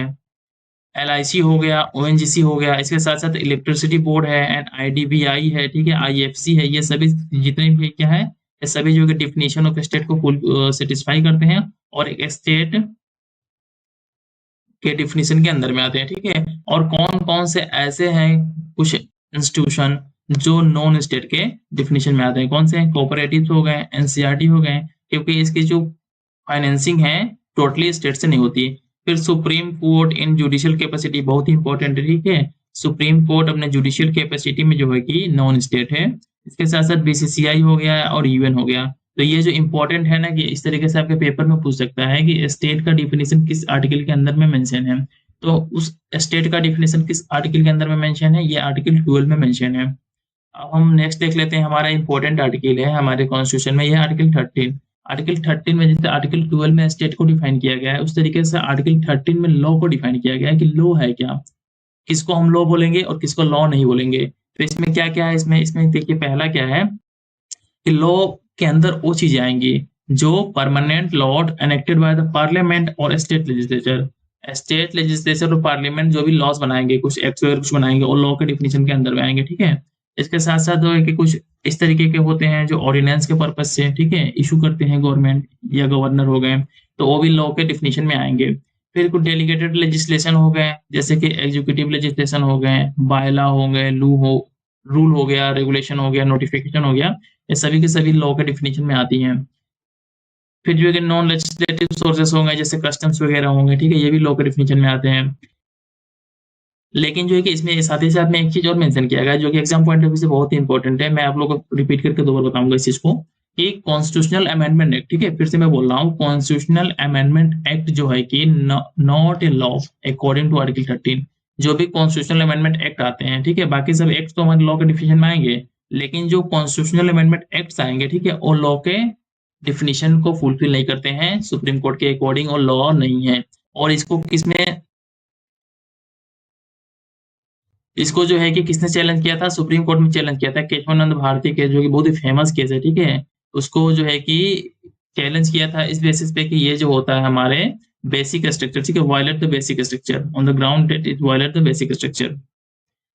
एलआईसी हो गया, ओएनजीसी हो गया। इसके साथ साथ इलेक्ट्रिसिटी बोर्ड है एंड आईडीबीआई है, ठीक है, आईएफसी है। ये सभी जितने भी क्या है, ये सभी जो कि डिफिनेशन ऑफ स्टेट को फुल सेटिस्फाई करते हैं और एक स्टेट के डिफिनेशन के अंदर में आते हैं, ठीक है। और कौन कौन से ऐसे हैं कुछ इंस्टीट्यूशन जो नॉन स्टेट के डिफिनेशन में आते हैं? कौन से हैं? कोऑपरेटिव हो गए, एनसीईआरटी हो गए, क्योंकि इसकी जो फाइनेंसिंग है टोटली स्टेट से नहीं होती। फिर सुप्रीम कोर्ट इन जुडिशियल कैपेसिटी, बहुत ही इंपॉर्टेंट है, ठीक है। सुप्रीम कोर्ट अपने जुडिशियल कैपेसिटी में जो है कि नॉन स्टेट है। इसके साथ साथ बीसीसीआई हो गया और यूएन हो गया। तो ये जो इंपॉर्टेंट है ना कि इस तरीके से आपके पेपर में पूछ सकता है कि स्टेट का डिफिनेशन किस आर्टिकल के अंदर में मेंशन है। तो उस स्टेट का डिफिनेशन किस आर्टिकल के अंदर में मेंशन है? ये आर्टिकल 12 में मेंशन है। अब हम नेक्स्ट देख लेते हैं, हमारा इंपॉर्टेंट आर्टिकल है हमारे कॉन्स्टिट्यूशन में, यह आर्टिकल 13। आर्टिकल 13 में जैसे आर्टिकल 12 में स्टेट को डिफाइन किया गया है, उस तरीके से आर्टिकल 13 में लॉ को डिफाइन किया गया है कि लॉ है क्या, किसको हम लॉ बोलेंगे और किसको लॉ नहीं बोलेंगे। तो इसमें क्या क्या है, इसमें इसमें देखिए पहला क्या है कि लॉ के अंदर वो चीजें आएंगी जो permanent law enacted by the parliament और स्टेट लेजिस्लेचर। स्टेट लेजिस्लेचर और पार्लियामेंट जो भी लॉज बनाएंगे, कुछ एक्ट वगैरह कुछ बनाएंगे, और लॉ के डिफिनेशन के अंदर में आएंगे, ठीक है। इसके साथ साथ जो है कि कुछ इस तरीके के होते हैं जो ऑर्डिनेंस के पर्पज से, ठीक है, इशू करते हैं गवर्नमेंट या गवर्नर हो गए, तो वो भी लॉ के डिफिनेशन में आएंगे। फिर कुछ डेलीगेटेड लेजिस्लेशन हो गए, जैसे कि एग्जीक्यूटिव लेजिस्लेशन हो गए, बायला हो गए, रूल हो गया, रेगुलेशन हो गया, नोटिफिकेशन हो गया, ये सभी के सभी लॉ के डिफिनेशन में आती हैं। फिर जो है कि नॉन लेजिस्लेटिव सोर्सेस होंगे जैसे कस्टम्स वगैरह होंगे, ठीक है, ये भी लॉ के डिफिनेशन में आते हैं। लेकिन जो है कि इसमें साथ ही साथ में एक चीज और मेंशन किया गया है जो कि एग्जाम पॉइंट ऑफ व्यू से बहुत ही इंपॉर्टेंट है। मैं आप लोगों को रिपीट करके दोबारा बताऊंगा इस चीज को कि कॉन्स्टिट्यूशनल अमेंडमेंट एक्ट, ठीक है, फिर से मैं बोल रहा हूँ, कॉन्स्टिट्यूशनल अमेंडमेंट एक्ट जो है कि not a law according to article 13। जो भी कॉन्स्टिट्यूशनल अमेंडमेंट एक्ट आते हैं, ठीक है, बाकी सब एक्ट तो हमारे लॉ के डिफिनेशन में आएंगे, लेकिन जो कॉन्स्टिट्यूशनल अमेंडमेंट एक्ट्स आएंगे, ठीक है, वो लॉ के डिफिनेशन को फुलफिल नहीं करते हैं सुप्रीम कोर्ट के अकॉर्डिंग, और लॉ नहीं है। और इसको किसमें, इसको जो है कि किसने चैलेंज किया था? सुप्रीम कोर्ट में चैलेंज किया था, केशवानंद भारती के, जो कि बहुत ही फेमस केस है, ठीक है। उसको जो है कि चैलेंज किया था इस बेसिस पे कि ये जो होता है हमारे बेसिक स्ट्रक्चर, ठीक है, violate the basic structure on the ground that it violate the basic structure.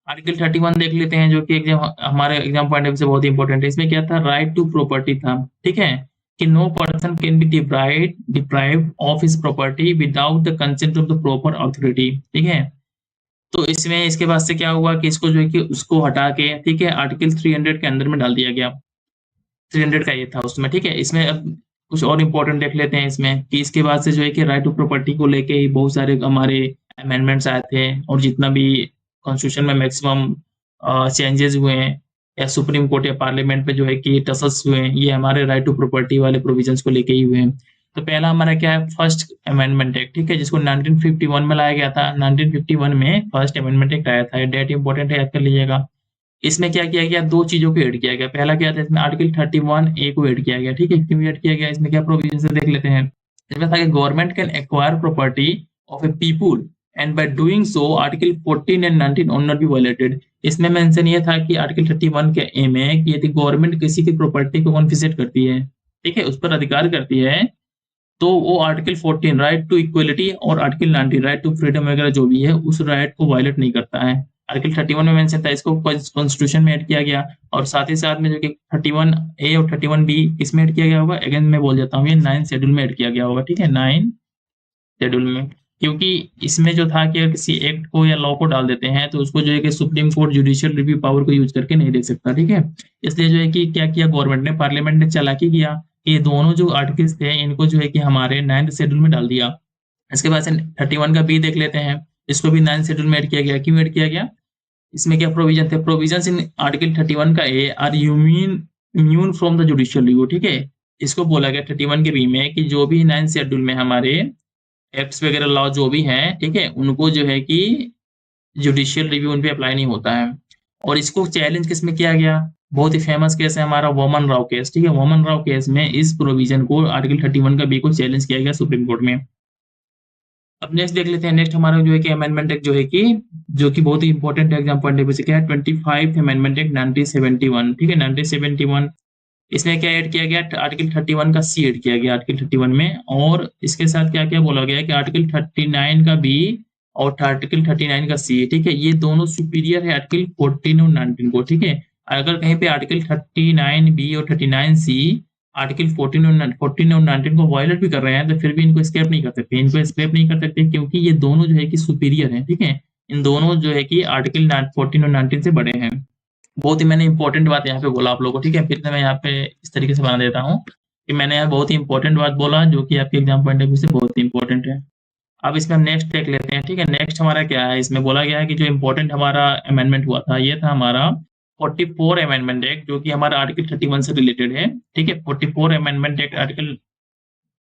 Article 31 देख लेते हैं जो कि एग्जाम हमारे एग्जाम पॉइंट ऑफ व्यू से बहुत ही इंपॉर्टेंट है। इसमें क्या था? राइट टू प्रॉपर्टी था, ठीक है, कि no person can be deprived of his property without the consent of the proper authority, ठीक है। तो इसमें इसके बाद से क्या हुआ कि इसको जो है कि उसको हटा के, ठीक है, आर्टिकल 300 के अंदर में डाल दिया गया। 300 का ये था उसमें, ठीक है। इसमें अब कुछ और इम्पोर्टेंट देख लेते हैं इसमें कि इसके बाद से जो है कि राइट टू प्रॉपर्टी को लेके ही बहुत सारे हमारे अमेंडमेंट्स आए थे, और जितना भी कॉन्स्टिट्यूशन में मैक्सिमम चेंजेस हुए हैं या सुप्रीम कोर्ट या पार्लियामेंट में जो है कि टसल्स हुए हैं, ये हमारे राइट टू प्रॉपर्टी वाले प्रोविजंस को लेके ही हुए हैं। तो पहला हमारा क्या है? फर्स्ट अमेंडमेंट एक्ट, ठीक है, जिसको 1951 में लाया गया था। 1951 में फर्स्ट अमेंडमेंट एक्ट आया था, डेट इंपॉर्टेंट है, याद कर लीजिएगा। इसमें क्या किया गया? दो चीजों को ऐड किया गया। पहला क्या था? इसमें आर्टिकल 31A को ऐड किया गया, ठीक है। क्यों ऐड किया गया? इसमें क्या प्रोविजन है देख लेते हैं। इसमें था कि government can acquire property of A people and by doing so article 14 and 19 on not be violated. इसमें मेंशन ये था कि आर्टिकल 31 के एम है कि यदि गवर्नमेंट किसी की प्रॉपर्टी को कॉन्फिस्केट करती है, ठीक है, उस पर अधिकार करती है, तो वो आर्टिकल 14 राइट टू इक्वलिटी और आर्टिकल 19 राइट टू फ्रीडम वगैरह जो भी है उस राइट को वायलेट नहीं करता है। आर्टिकल 31 में मेंशन था, इसको कॉन्स्टिट्यूशन में ऐड किया गया। और साथ ही साथ में जो कि 31A और 31B इसमें ऐड किया गया होगा, अगेन मैं बोल जाता हूँ, ये 9 शेड्यूल में ऐड किया गया होगा, ठीक है, 9 शेड्यूल में। क्योंकि इसमें जो था कि अगर किसी एक्ट को या लॉ को डाल देते हैं तो उसको जो है कि supreme court judicial review power को यूज करके नहीं देख सकता, ठीक है। इसलिए जो है कि क्या किया गवर्नमेंट ने, पार्लियामेंट ने चालाकी किया, ये दोनों जो आर्टिकल्स थे इनको जो है कि हमारे 9th शेड्यूल में डाल दिया। इसके बाद से 31 का बी देख लेते हैं, इसको भी 9th शेड्यूल में ऐड किया गया। क्यों ऐड किया गया? इसमें क्या प्रोविजन थे, प्रोविजन इन आर्टिकल 31 का A R immune from the judicial review, ठीक है। इसको बोला गया 31 के बी में कि जो भी 9th शेड्यूल में हमारे एक्ट्स वगैरह लॉ जो भी हैं, ठीक है, उनको जो है कि जुडिशियल रिव्यू उन पे अप्लाई नहीं होता है। और इसको चैलेंज किस में किया गया, बहुत ही फेमस केस है हमारा वामन राव केस, ठीक है। वामन राव केस में इस प्रोविजन को आर्टिकल 31 का बी को चैलेंज किया गया सुप्रीम कोर्ट में। अब नेक्स्ट देख लेते हैं, नेक्स्ट हमारा जो है कि अमेंडमेंट एक्ट जो है कि जो कि बहुत ही important exam point of view से क्या है, 25th अमेंडमेंट एक्ट 1971, ठीक है, 1971। इसमें क्या ऐड किया गया, आर्टिकल 31 का सी ऐड किया गया आर्टिकल 31 में, और इसके साथ क्या क्या बोला गया कि आर्टिकल 39 का बी और आर्टिकल 39 का सी, ठीक है, ये दोनों सुपीरियर है आर्टिकल 14 और 19 को, ठीक है। अगर कहीं पे आर्टिकल 39 बी और 39 सी आर्टिकल 14 और 19 को वायलेट भी कर रहे हैं, तो फिर भी इनको स्क्रैप नहीं कर सकते, इनको स्क्रैप नहीं कर सकते क्योंकि ये दोनों जो है कि सुपीरियर है, ठीक है। इन दोनों जो है कि आर्टिकल 14 और 19 से बड़े हैं। बहुत ही मैंने इंपॉर्टेंट बात यहाँ पे बोला आप लोगों को, ठीक है। फिर से मैं यहाँ पे इस तरीके से बना देता हूँ कि मैंने यहाँ बहुत ही इंपॉर्टेंट बात बोला जो कि आपके एग्जाम पॉइंट ऑफ व्यू से बहुत ही इंपॉर्टेंट है। अब इसमें हम नेक्स्ट देख लेते हैं, ठीक है। नेक्स्ट हमारा क्या है, इसमें बोला गया है कि जो इंपॉर्टेंट हमारा अमेंडमेंट हुआ था, ये था हमारा 44 अमेंडमेंट एक्ट, जो कि हमारा आर्टिकल 31 से रिलेटेड है, ठीक है। 44 अमेंडमेंट एक्ट आर्टिकल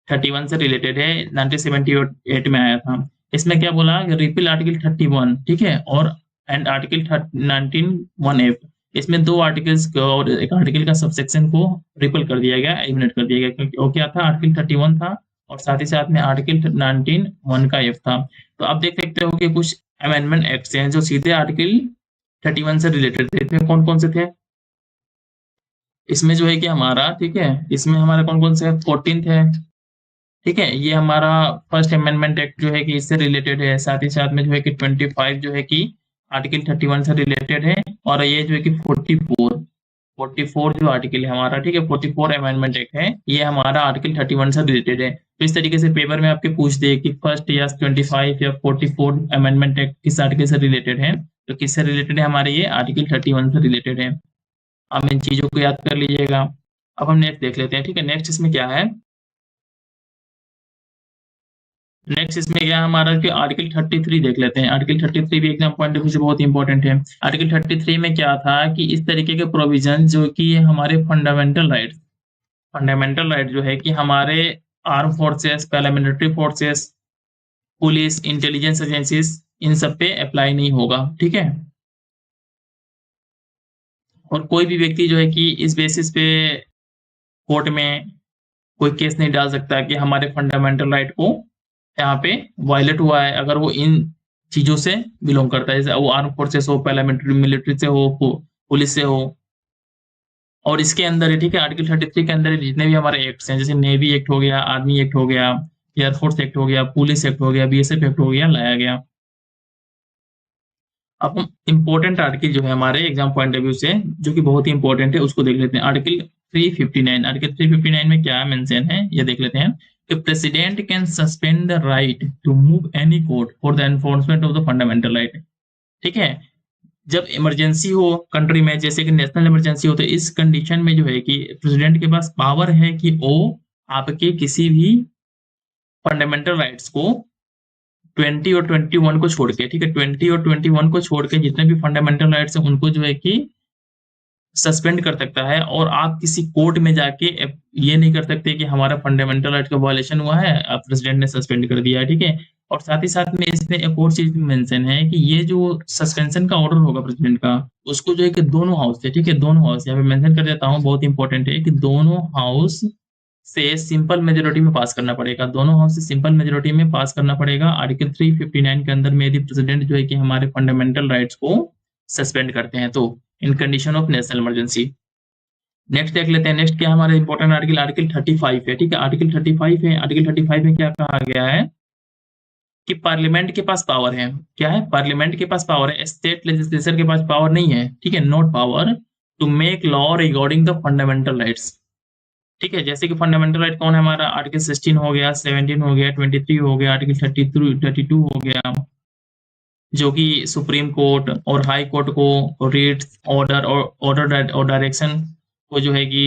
31 से रिलेटेड है, 1978 में आया था। इसमें क्या बोला, रिपील आर्टिकल 31, ठीक है, और एंड आर्टिकल 19(1)(f), इसमें दो आर्टिकल्स को और एक आर्टिकल का सबसेक्शन को रिपल कर दिया गया, एलिमिनेट कर दिया गया, क्योंकि वो क्या था, आर्टिकल 31 था और साथ ही साथ में आर्टिकल 19(1) का एफ था। तो आप देख सकते हो कि कुछ अमेंडमेंट एक्ट्स हैं जो सीधे आर्टिकल 31 से रिलेटेड थे। इसमें कौन कौन से थे, इसमें जो है कि हमारा, ठीक है, इसमें हमारा कौन कौन से 14th है, ठीक है, ये हमारा फर्स्ट अमेंडमेंट एक्ट जो है कि इससे रिलेटेड है। साथ ही साथ में जो है कि 25 जो है कि आर्टिकल 31 से रिलेटेड है, और ये जो है कि 44 जो आर्टिकल है हमारा, ठीक है, 44 अमेंडमेंट एक्ट है, ये हमारा आर्टिकल 31 से रिलेटेड है। तो इस तरीके से पेपर में आपके पूछ दे कि फर्स्ट या 25 या 44 अमेंडमेंट एक्ट किस आर्टिकल से रिलेटेड है, तो किससे रिलेटेड है, हमारे ये आर्टिकल 31 से रिलेटेड है। आप इन चीजों को याद कर लीजिएगा। अब हम नेक्स्ट देख लेते हैं, ठीक है। नेक्स्ट इसमें क्या है, नेक्स्ट इसमें क्या है हमारा कि आर्टिकल 33 देख लेते हैं। आर्टिकल 33 भी एग्जाम पॉइंट ऑफ व्यू से बहुत इंपॉर्टेंट है। आर्टिकल 33 में क्या था कि इस तरीके के प्रोविजन जो कि हमारे फंडामेंटल राइट जो है कि हमारे arm forces, paramilitary forces, police, intelligence agencies, इन सब पे अप्लाई नहीं होगा, ठीक है। और कोई भी व्यक्ति जो है कि इस बेसिस पे कोर्ट में कोई केस नहीं डाल सकता कि हमारे फंडामेंटल राइट को यहाँ पे वायलेट हुआ है, अगर वो इन चीजों से बिलोंग करता है, जैसे वो आर्म फोर्सेस हो, पैरामिलिट्री मिलिट्री से हो, पुलिस से हो। और इसके अंदर है, ठीक है, आर्टिकल 33 के अंदर जितने भी हमारे एक्ट्स हैं, जैसे नेवी एक्ट हो गया, आर्मी एक्ट हो गया, एयरफोर्स एक्ट हो गया, पुलिस एक्ट हो गया, बीएसएफ एक्ट हो गया, लाया गया। अब हम इम्पोर्टेंट आर्टिकल जो है हमारे एग्जाम पॉइंट ऑफ व्यू से जो कि बहुत ही इंपॉर्टेंट है उसको देख लेते हैं। आर्टिकल 359, आर्टिकल 359 में क्या मेंशन है ये देख लेते हैं कि president can suspend the right to move any court for the enforcement of the fundamental right, ठीक है। जब इमरजेंसी हो कंट्री में, जैसे कि नेशनल इमरजेंसी हो, तो इस कंडीशन में जो है कि प्रेसिडेंट के पास पावर है कि वो आपके किसी भी फंडामेंटल राइट्स को 20 और 21 को छोड़ के, ठीक है, 20 और 21 को छोड़ के जितने भी फंडामेंटल राइट्स हैं उनको जो है कि सस्पेंड कर सकता है। और आप किसी कोर्ट में जाके ये नहीं कर सकते कि हमारा फंडामेंटल राइट का वायलेशन हुआ है, आप प्रेसिडेंट ने सस्पेंड कर दिया है, ठीक है। और साथ ही साथ में इसमें एक और चीज मेंशन है कि ये जो सस्पेंशन का ऑर्डर होगा प्रेसिडेंट का, उसको जो है कि दोनों हाउस से, ठीक है, दोनों हाउस, यहाँ पे मेंशन कर देता हूँ, बहुत इंपॉर्टेंट है कि दोनों हाउस से सिंपल मेजोरिटी में पास करना पड़ेगा, दोनों हाउस से सिंपल मेजोरिटी में पास करना पड़ेगा। आर्टिकल 359 के अंदर में यदि प्रेसिडेंट जो है कि हमारे फंडामेंटल राइट्स को सस्पेंड करते हैं तो in condition of national emergency. Next देख लेते हैं, नेक्स्ट क्या हमारा इंपॉर्टेंट आर्टिकल, आर्टिकल 35 है, ठीक है, आर्टिकल 35 है। आर्टिकल 35 में क्या कहा गया है कि पार्लियामेंट के पास पावर है, क्या है, पार्लियामेंट के पास पावर है, स्टेट लेजिस्लेचर के पास पावर नहीं है, ठीक है, not power to make law regarding the fundamental rights, ठीक है। जैसे कि फंडामेंटल राइट कौन है हमारा, आर्टिकल 16 हो गया, 17 हो गया, 23 हो गया, आर्टिकल 32 हो गया, जो कि सुप्रीम कोर्ट और हाई कोर्ट को रीट ऑर्डर और डायरेक्शन को जो है कि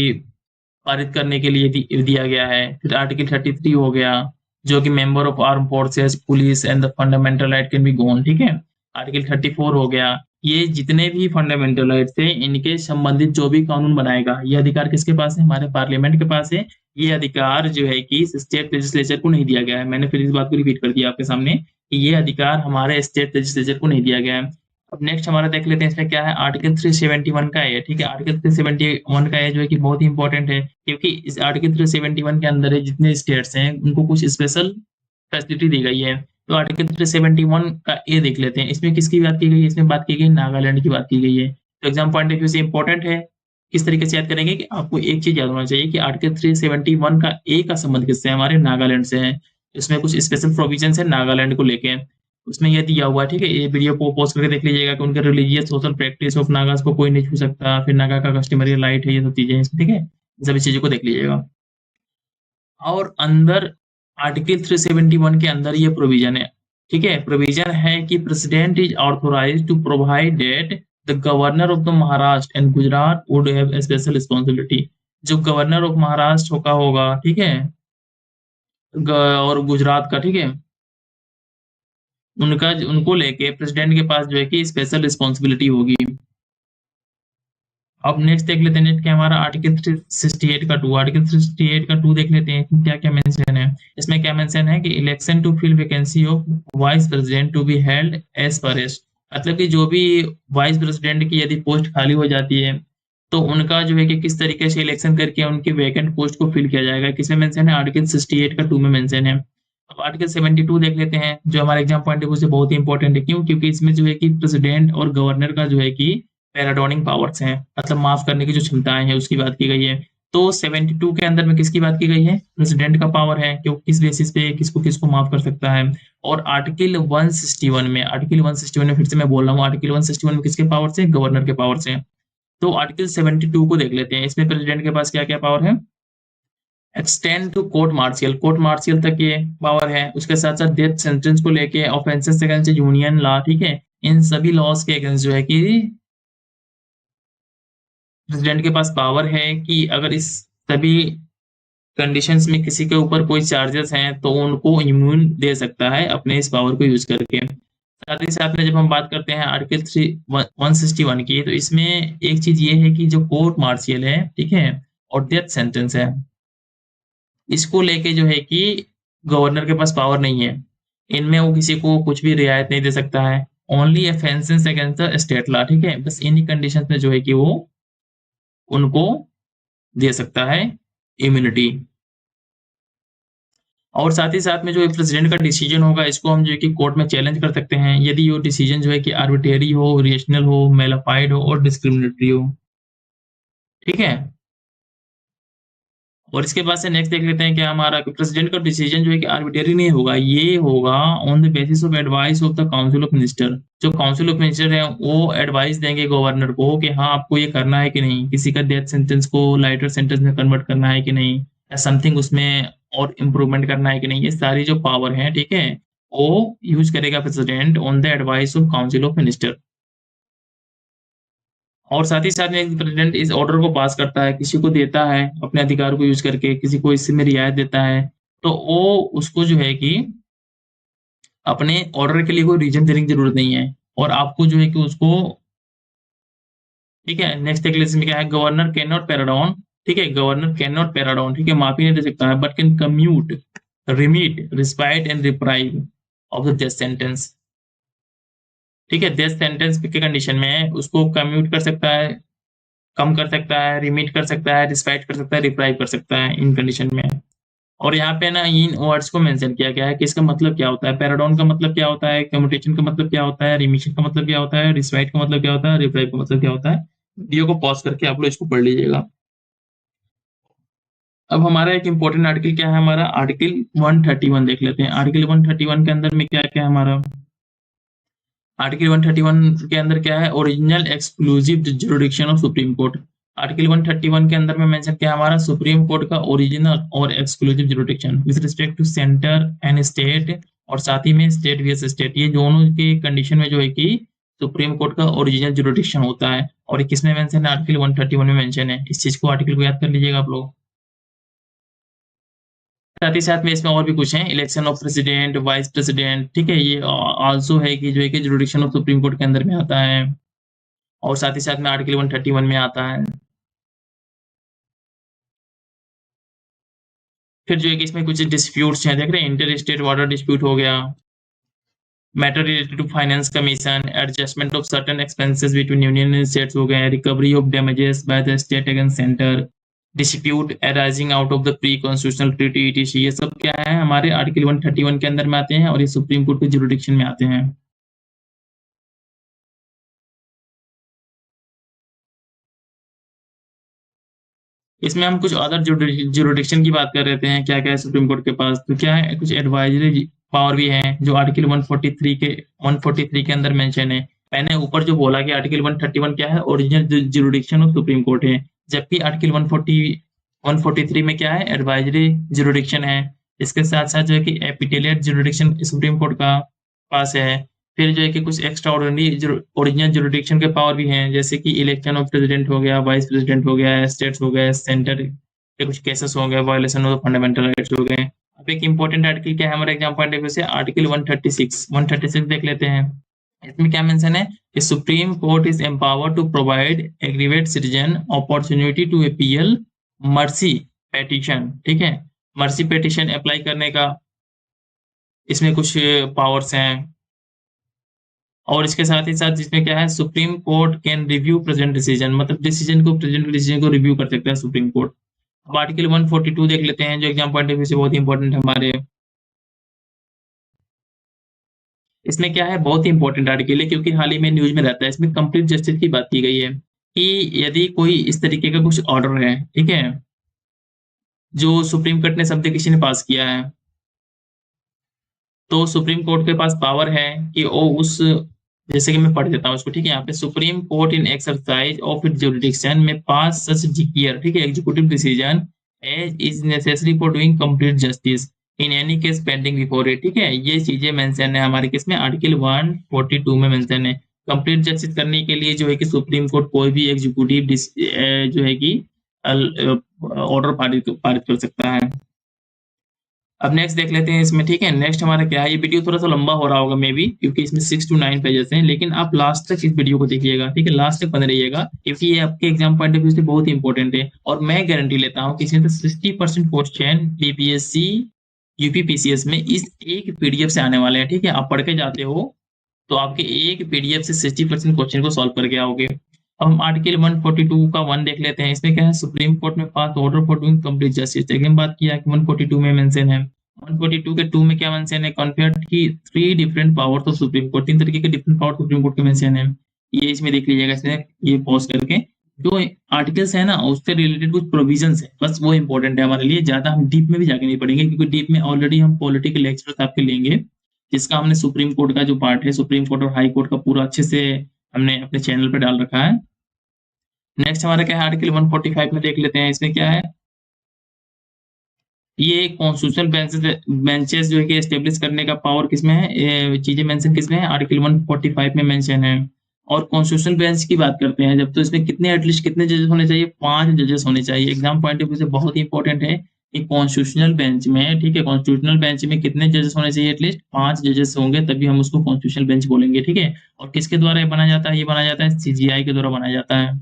पारित करने के लिए दिया गया है। फिर आर्टिकल 33 हो गया, जो कि member of arm forces, police and the fundamental right can be gone, ठीक है। आर्टिकल 34 हो गया ये जितने भी फंडामेंटल राइट्स थे इनके संबंधित जो भी कानून बनाएगा, ये अधिकार किसके पास है? हमारे पार्लियामेंट के पास है। ये अधिकार जो है कि स्टेट लेजिस्लेचर को नहीं दिया गया है। मैंने फिर इस बात को रिपीट कर दिया आपके सामने कि ये अधिकार हमारे स्टेट लेजिस्लेचर को नहीं दिया गया है। अब नेक्स्ट हमारा देख लेते हैं इसमें क्या है। आर्टिकल 371 का है, ठीक है। आर्टिकल 371 का है जो है कि बहुत ही इंपॉर्टेंट है, क्योंकि इस आर्टिकल 371 के अंदर है जितने स्टेट्स हैं उनको कुछ स्पेशल फैसिलिटी दी गई है। तो आर्टिकल 371 का ए देख लेते हैं। इसमें किसकी बात की गई है? इसमें बात की गई नागालैंड की बात की गई है। तो एग्जाम पॉइंट ऑफ व्यू से इंपॉर्टेंट है। किस तरीके से याद करेंगे कि आपको एक चीज याद होना चाहिए कि आर्टिकल 371 का ए का संबंध किससे है? हमारे नागालैंड से है। इसमें कुछ स्पेशल प्रोविजन है नागालैंड को लेके। उसमें यह दिया हुआ है, ठीक है। ये वीडियो को पॉज करके देख लीजिएगा कि उनके religious social practice of Nagas को कोई नहीं छू सकता, फिर नागा का कस्टमरी राइट है, ये सब चीजें इसमें, ठीक है। इन सभी चीजों को देख लीजिएगा। और अंदर आर्टिकल 371 के अंदर ये प्रोविजन है, ठीक है। प्रोविजन है कि president is authorized to provide that the governor of the Maharashtra and Gujarat would have a special responsibility. जो गवर्नर ऑफ महाराष्ट्र का होगा, ठीक है, और गुजरात का, ठीक है, उनका उनको लेके प्रेसिडेंट के पास जो है कि स्पेशल रिस्पांसिबिलिटी होगी। अब नेक्स्ट देख लेते हैं। नेक्स्ट क्या हमारा आर्टिकल 368 का 2। आर्टिकल 368 का 2 देख लेते हैं क्या क्या मेंशन है। इसमें क्या मेंशन है कि election to fill vacancy of vice president to be held as per, मतलब कि जो भी वाइस प्रेसिडेंट की यदि पोस्ट खाली हो जाती है तो उनका जो है कि किस तरीके से इलेक्शन करके उनकी वैकेंट पोस्ट को फिल किया जाएगा, किसमें मेंशन है? आर्टिकल 68 का 2 में मेंशन है। अब आर्टिकल 72 देख लेते हैं, जो हमारे एग्जाम पॉइंट ऑफ व्यू से बहुत ही इंपॉर्टेंट है। क्यों? क्योंकि इसमें जो है कि प्रेसिडेंट और गवर्नर का जो है कि पैराडोनिक पावर्स हैं, मतलब माफ करने की जो क्षमताएं हैं उसकी बात की गई है। तो 72 के अंदर में किसकी बात की गई है? प्रेसिडेंट का पावर है कि वो किस बेसिस पे किसको किसको माफ कर सकता है। और आर्टिकल 161 में, आर्टिकल 161 में फिर से मैं बोल रहा हूँ, आर्टिकल 161 में किसके पावर से? गवर्नर के पावर से। तो आर्टिकल 72 को देख लेते हैं। इसमें प्रेसिडेंट के पास क्या क्या पावर है? Extend to court martial, court martial तक ये पावर है। उसके साथ साथ डेथ सेंटेंस को लेके, ऑफेंसेस अगेंस्ट यूनियन लॉ, ठीक है, इन सभी लॉज के अगेंस्ट जो है कि प्रेसिडेंट के पास पावर है कि अगर इस सभी कंडीशंस में किसी के ऊपर कोई चार्जेस हैं तो उनको इम्यून दे सकता है अपने इस पावर को यूज करके। साथ ही साथ में जब हम बात करते हैं आर्टिकल 161 की, तो इसमें एक चीज ये है कि जो कोर्ट मार्शियल है, ठीक है, और डेथ सेंटेंस है, इसको लेके जो है कि गवर्नर के पास पावर नहीं है। इनमें वो किसी को कुछ भी रियायत नहीं दे सकता है। Only offences against the state law, ठीक है, बस इन्हीं कंडीशंस में जो है कि वो उनको दे सकता है इम्यूनिटी। और साथ ही साथ में जो प्रेसिडेंट का डिसीजन होगा इसको हम जो है कि कोर्ट में चैलेंज कर सकते हैं यदि वो डिसीजन जो है कि आर्बिट्रेरी हो, रेशनल हो, मेलाफाइड हो और डिस्क्रिमिनेटरी हो, ठीक है। और इसके बाद से नेक्स्ट देख लेते हैं क्या हमारा प्रेसिडेंट का डिसीजन जो है कि आर्बिट्रेरी नहीं होगा, ये होगा on the basis of advice of the council of minister. जो काउंसिल ऑफ मिनिस्टर है वो एडवाइस देंगे गवर्नर को कि हाँ आपको ये करना है कि नहीं, किसी का डेथ सेंटेंस को लाइटर सेंटेंस में कन्वर्ट करना है कि नहीं, या समथिंग उसमें और इम्प्रूवमेंट करना है कि नहीं। ये सारी जो पावर है, ठीक है, वो यूज करेगा president on the advice of council of minister. और साथ ही साथ में प्रेसिडेंट इस ऑर्डर को पास करता है, किसी को देता है अपने अधिकार को यूज करके, किसी को इसमें रियायत देता है, तो वो उसको जो है कि अपने ऑर्डर के लिए कोई रीजन देने की जरूरत नहीं है, और आपको जो है कि उसको, ठीक है। नेक्स्ट एक लिस्ट में क्या है? गवर्नर कैन नॉट पैराडाउन, ठीक है, गवर्नर कैन नॉट पैराडाउन, ठीक है, माफी नहीं दे सकता है, but can commute, remit, respite and reprieve of the death sentence, ठीक है। डेथ सेंटेंस के कंडीशन में उसको कम्यूट कर सकता है, कम कर सकता है, रिमिट कर सकता है, रिस्पाइट कर सकता है, रिप्राइव कर सकता है इन कंडीशन में। और यहाँ पे ना इन वर्ड्स को मेंशन किया गया है कि इसका मतलब क्या होता है, पैराडॉन का मतलब क्या होता है, कम्यूटेशन का मतलब क्या होता है, रिमिशन का मतलब क्या होता है, रिस्पाइट का मतलब क्या होता है, रिप्राइव का मतलब क्या होता है। वीडियो को पॉज करके आप लोग इसको पढ़ लीजिएगा। अब हमारा एक इंपॉर्टेंट आर्टिकल क्या है? हमारा आर्टिकल 131 देख लेते हैं। आर्टिकल 131 के अंदर में क्या क्या है हमारा? आर्टिकल 131 के अंदर क्या है? Original exclusive jurisdiction of supreme court. Article 131 के अंदर में मेंशन किया हमारा सुप्रीम कोर्ट का ओरिजिनल और exclusive jurisdiction with respect to centre and state, और साथ ही में स्टेट वीएस स्टेट, ये दोनों के कंडीशन में जो है कि सुप्रीम कोर्ट का ओरिजिनल जुरिडिक्शन होता है। और ये किसमें मेंशन है? आर्टिकल 131 में मेंशन है। इस चीज को, आर्टिकल को याद कर लीजिएगा आप लोग। साथ ही साथ में इसमें और भी कुछ है, election of president, vice president, ठीक है, ये आल्सो है कि जो है कि जुरिडिक्शन ऑफ सुप्रीम कोर्ट के अंदर में आता है। और साथ ही साथ में आर्टिकल 131 में आता है। फिर जो है कि इसमें कुछ डिस्प्यूट्स हैं, देख रहे हैं, इंटर स्टेट वाटर डिस्प्यूट हो गया, matter related to finance commission, adjustment of certain expenses between union and states हो गए, recovery of damages by the state against centre, dispute arising out of the pre constitutional treaty etc, ये सब क्या है, हमारे article 131 के अंदर में आते हैं और ये सुप्रीम कोर्ट के जुरिडिक्शन में आते हैं। इसमें हम कुछ अदर जुरिडिक्शन की बात कर रहे हैं, क्या क्या है सुप्रीम कोर्ट के पास, तो क्या है, कुछ एडवाइजरी पावर भी है जो आर्टिकल 143 के अंदर मेंशन है। मैंने ऊपर जो बोला कि आर्टिकल 131 क्या है, original jurisdiction of supreme court है, जबकि आर्टिकल 143 में क्या है, एडवाइजरी जुरिडिक्शन है। इसके साथ साथ जो है कि एपिटेलियट जुरिडिक्शन सुप्रीम कोर्ट का पास है। फिर जो है कि कुछ एक्स्ट्रा ऑर्डिनरी ओरिजिनल जुरिडिक्शन के पावर भी हैं, जैसे कि इलेक्शन ऑफ प्रेसिडेंट हो गया, वाइस प्रेसिडेंट हो गया, स्टेट्स हो गए, सेंटर के कुछ केसेस हो गए, वायलेशन ऑफ फंडामेंटल राइट्स हो गए। अब एक इंपॉर्टेंट आर्टिकल क्या है हमारे एग्जाम पॉइंट ऑफ व्यू से, आर्टिकल 136 देख लेते हैं। इसमें क्या मेंशन है कि supreme court is empowered to provide aggrieved citizen opportunity to appeal mercy petition, ठीक है, मर्सी पेटिशन अप्लाई करने का इसमें कुछ पावर्स हैं। और इसके साथ ही साथ जिसमें क्या है, Supreme court can review present decision, मतलब प्रेजेंट डिसीजन को रिव्यू कर सकता है सुप्रीम कोर्ट। अब आर्टिकल 142 देख लेते हैं जो एग्जाम पॉइंट ऑफ व्यू से बहुत इंपॉर्टेंट है हमारे। इसमें क्या है, बहुत ही इंपॉर्टेंट आर्टिकल है क्योंकि हाल ही में न्यूज में रहता है। इसमें कंप्लीट जस्टिस की बात की गई है कि यदि कोई इस तरीके का कुछ ऑर्डर है, ठीक है, जो सुप्रीम कोर्ट ने शब्द किसी ने पास किया है, तो सुप्रीम कोर्ट के पास पावर है कि वो उस, जैसे कि मैं पढ़ देता हूँ उसको, ठीक है, यहाँ पे supreme court in exercise of it jurisdiction में पास सच डिक्लेयर, ठीक है, executive decision as is necessary for doing complete justice in any case pending before it, ठीक है, ये चीजें मेंशन है हमारे केस में आर्टिकल 142 में मेंशन है। कंप्लीट जस्टिस करने के लिए जो है कि सुप्रीम कोर्ट कोई भी एग्जीक्यूटिव जो है कि ऑर्डर पारित कर सकता है। अब नेक्स्ट देख लेते हैं इसमें, ठीक है, नेक्स्ट हमारा क्या है, ये वीडियो थोड़ा सा लंबा हो रहा होगा मे बी क्योंकि इसमें 6 to 9 पेजेस हैं, लेकिन आप लास्ट तक इस वीडियो को देखिएगा, ठीक है, लास्ट तक बने रहिएगा क्योंकि ये आपके एग्जाम पॉइंट ऑफ व्यू से बहुत ही इंपॉर्टेंट है। और मैं गारंटी लेता हूँ कि इसमें 60% क्वेश्चन बीपीएससी यूपीपीसीएस में इस एक पीडीएफ से आने वाले हैं, ठीक है, आप पढ़ के जाते हो तो आपके एक पीडीएफ से 60% क्वेश्चन को सॉल्व करके आओगे। अब हम आर्टिकल 142 का 1 देख लेते हैं। इसमें क्या है, सुप्रीम कोर्ट में pass order for doing complete justice, हम बात किया कि 142 में मेंशन है। 142 के 2 में क्या मेंशन है, कॉन्फर्ड की 3 different powers of supreme court, 3 तरीके के डिफरेंट पावर सुप्रीम कोर्ट के मेंशन है। ये इसमें देख लीजिएगा, इसमें ये पॉज करके जो आर्टिकल्स है ना उससे रिलेटेड कुछ प्रोविजंस है, बस वो इंपॉर्टेंट है हमारे लिए, ज्यादा हम डीप में भी जाके नहीं पढ़ेंगे क्योंकि डीप में ऑलरेडी हम पॉलिटिकल लेक्चर्स आपके लेंगे, जिसका हमने सुप्रीम कोर्ट का जो पार्ट है, सुप्रीम कोर्ट और हाई कोर्ट का पूरा अच्छे से हमने अपने चैनल पर डाल रखा है। नेक्स्ट हमारा क्या है, आर्टिकल 145 में देख लेते हैं। इसमें क्या है, ये कॉन्स्टिट्यूशनल बेंचेस जो है कि एस्टेब्लिश करने का पावर किसमें है, चीजें मेंशन किसमें है, आर्टिकल 145 में मेंशन है। और कॉन्स्टिट्यूशनल बेंच की बात करते हैं जब, तो इसमें कितने एटलीस्ट कितने जजेस होने चाहिए, 5 जजेस होने चाहिए। एग्जाम पॉइंट ऑफ व्यू से बहुत ही इंपॉर्टेंट है कि कॉन्स्टिट्यूशनल बेंच में, ठीक है, कॉन्स्टिट्यूशनल बेंच में कितने जजेस होने चाहिए, एटलीस्ट 5 जजेस होंगे तभी हम उसको कॉन्स्टिट्यूशनल बेंच बोलेंगे, ठीक है। और किसके द्वारा ये बनाया जाता है, ये बनाया जाता है सीजीआई के द्वारा बनाया जाता है।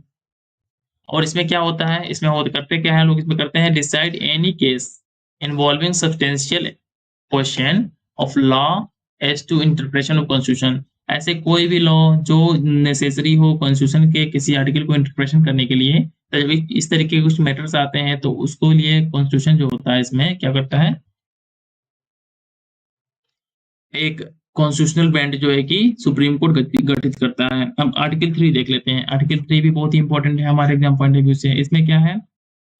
और इसमें क्या होता है, इसमें करते क्या है लोग, इसमें करते हैं decide any case involving substantial question of law as to interpretation of constitution, ऐसे कोई भी लॉ जो नेसेसरी हो कॉन्स्टिट्यूशन के किसी आर्टिकल को इंटरप्रिटेशन करने के लिए, तो जब इस तरीके के कुछ मैटर्स आते हैं तो उसको लिए कॉन्स्टिट्यूशन जो होता है इसमें क्या करता है, एक कॉन्स्टिट्यूशनल बेंच जो है कि सुप्रीम कोर्ट गठित करता है। अब आर्टिकल 3 देख लेते हैं। आर्टिकल 3 भी बहुत ही इंपॉर्टेंट है हमारे एग्जाम पॉइंट ऑफ व्यू से। इसमें क्या है,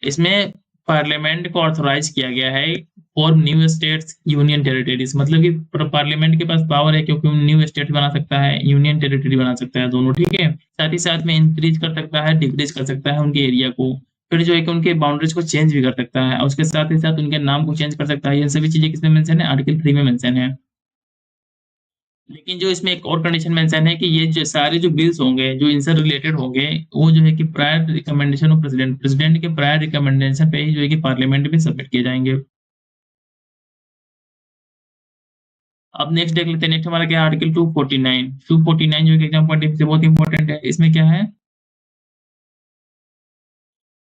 इसमें पार्लियामेंट को ऑथोराइज किया गया है for new states union territories, मतलब कि पार्लियामेंट के पास पावर है क्योंकि न्यू स्टेट बना सकता है, यूनियन टेरिटरी बना सकता है, दोनों, ठीक है। साथ ही साथ में इंक्रीज कर सकता है, डिक्रीज कर सकता है उनके एरिया को, फिर जो है कि उनके बाउंड्रीज को चेंज भी कर सकता है और उसके साथ ही साथ उनके नाम को चेंज कर सकता है। ये सभी चीजें किसमें मेंशन है, आर्टिकल 3 में मेंशन है। लेकिन जो इसमें एक और कंडीशन मेंशन है कि ये जो सारे जो बिल्स होंगे जो इनसे रिलेटेड होंगे वो जो है कि प्रायर रिकमेंडेशन ऑफ प्रेसिडेंट के प्रायर रिकमेंडेशन पे ही जो है कि पार्लियामेंट में सबमिट किए जाएंगे। अब नेक्स्ट देख लेते हैं, नेक्स्ट हमारा क्या है, आर्टिकल 249। 249 जो एग्जाम पॉइंट ऑफ व्यू से बहुत इंपॉर्टेंट है। इसमें क्या है,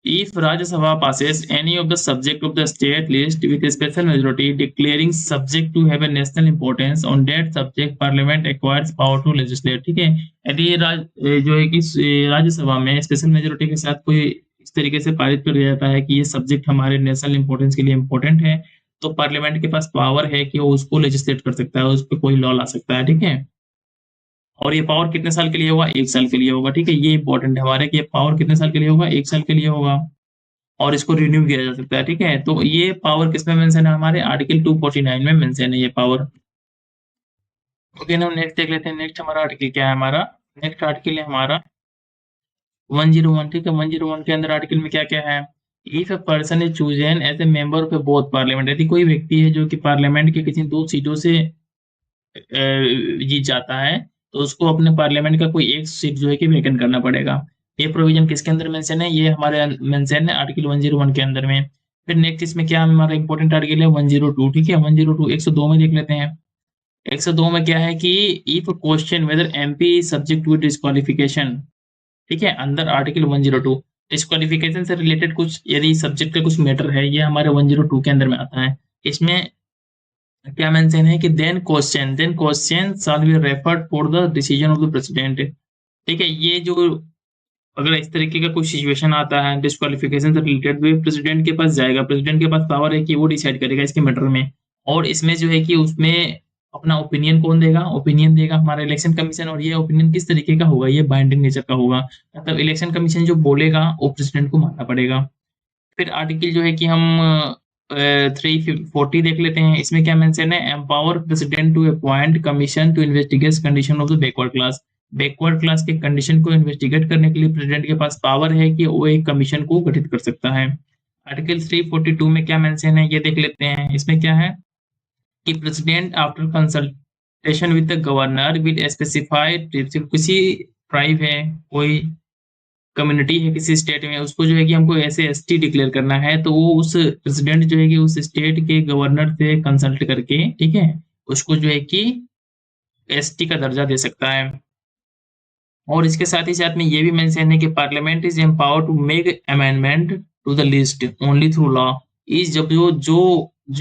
if Rajya Sabha passes any of the subject of the state list with a special majority declaring subject to have a national importance on that subject, parliament acquires power to legislate। ठीक है, यदि जो है कि राज्यसभा में special majority के साथ कोई इस तरीके से पारित कर दिया जाता है कि ये सब्जेक्ट हमारे नेशनल इंपॉर्टेंस के लिए इंपॉर्टेंट है, तो पार्लियामेंट के पास पावर है कि वो उसको लेजिस्लेट कर सकता है, उस पर कोई लॉ ला सकता है। ठीक है, और ये पावर कितने साल के लिए होगा, 1 साल के लिए होगा। ठीक है, ये इंपॉर्टेंट है हमारे कि ये पावर कितने साल के लिए होगा, 1 साल के लिए होगा, और इसको रिन्यू किया जा सकता है। ठीक है, तो ये पावर किसमें मेंशन है, हमारे आर्टिकल 249 में मेंशन है ये पावर। ओके ना, नेक्स्ट देख लेते हैं, नेक्स्ट हमारा आर्टिकल क्या है, हमारा नेक्स्ट आर्टिकल है हमारा 101। ठीक है, 101 के अंदर आर्टिकल में क्या क्या है, if a person is chosen as a member of both parliament, यदि कोई व्यक्ति है जो कि पार्लियामेंट के किसी 2 सीटों से जीत जाता है, तो उसको अपने पार्लियामेंट का कोई एक सीट जो है कि वेकेंट करना पड़ेगा। ये प्रोविजन किसके अंदर मेंशन है, ये हमारे मेंशन है आर्टिकल 101 के अंदर में। फिर नेक्स्ट इसमें क्या हमारा इंपॉर्टेंट आर्टिकल है 102। ठीक है, 102 102 में देख लेते हैं। 102 में क्या है कि if question whether MP subject to disqualification. ठीक है, अंदर आर्टिकल 102 डिस्क्वालिफिकेशन से रिलेटेड कुछ यदि सब्जेक्ट का कुछ मैटर है, ये हमारे 102 के अंदर में आता है। इसमें क्या मेंशन है कि then question shall be referred for the decision of the president. ठीक है, ये जो अगर इस तरीके का कोई सिचुएशन आता है डिस्क्वालिफिकेशन से रिलेटेड, तो प्रेसिडेंट के पास जाएगा, प्रेसिडेंट के पास पावर है कि वो डिसाइड करेगा इसके मैटर में। और इसमें जो है कि उसमें अपना ओपिनियन कौन देगा, ओपिनियन देगा हमारा इलेक्शन कमीशन, और ये ओपिनियन किस तरीके का होगा, ये बाइंडिंग नेचर का होगा, मतलब इलेक्शन कमीशन जो बोलेगा वो प्रेसिडेंट को मानना पड़ेगा। फिर आर्टिकल जो है कि हम 340 देख लेते हैं। इसमें क्या मेंशन है, empower president to appoint commission to investigate condition of the backward class. Backward class के कंडीशन को इन्वेस्टिगेट करने के लिए प्रेसिडेंट के पास पावर है कि वो एक कमीशन को गठित कर सकता है। आर्टिकल 342 में क्या मेंशन है, ये देख लेते हैं। इसमें क्या है कि president after consultation with the governor will specify, किसी ट्राइब है, कोई कम्युनिटी है किसी स्टेट में, उसको जो है कि हमको ऐसे एसटी डिक्लेयर करना है, तो वो उस प्रेसिडेंट जो है कि उस स्टेट के गवर्नर से कंसल्ट करके, ठीक है, उसको जो है कि एसटी का दर्जा दे सकता है। और इसके साथ ही साथ में ये भी मेंशन है कि parliament is empower to make amendment to the list only through law. इस जब जो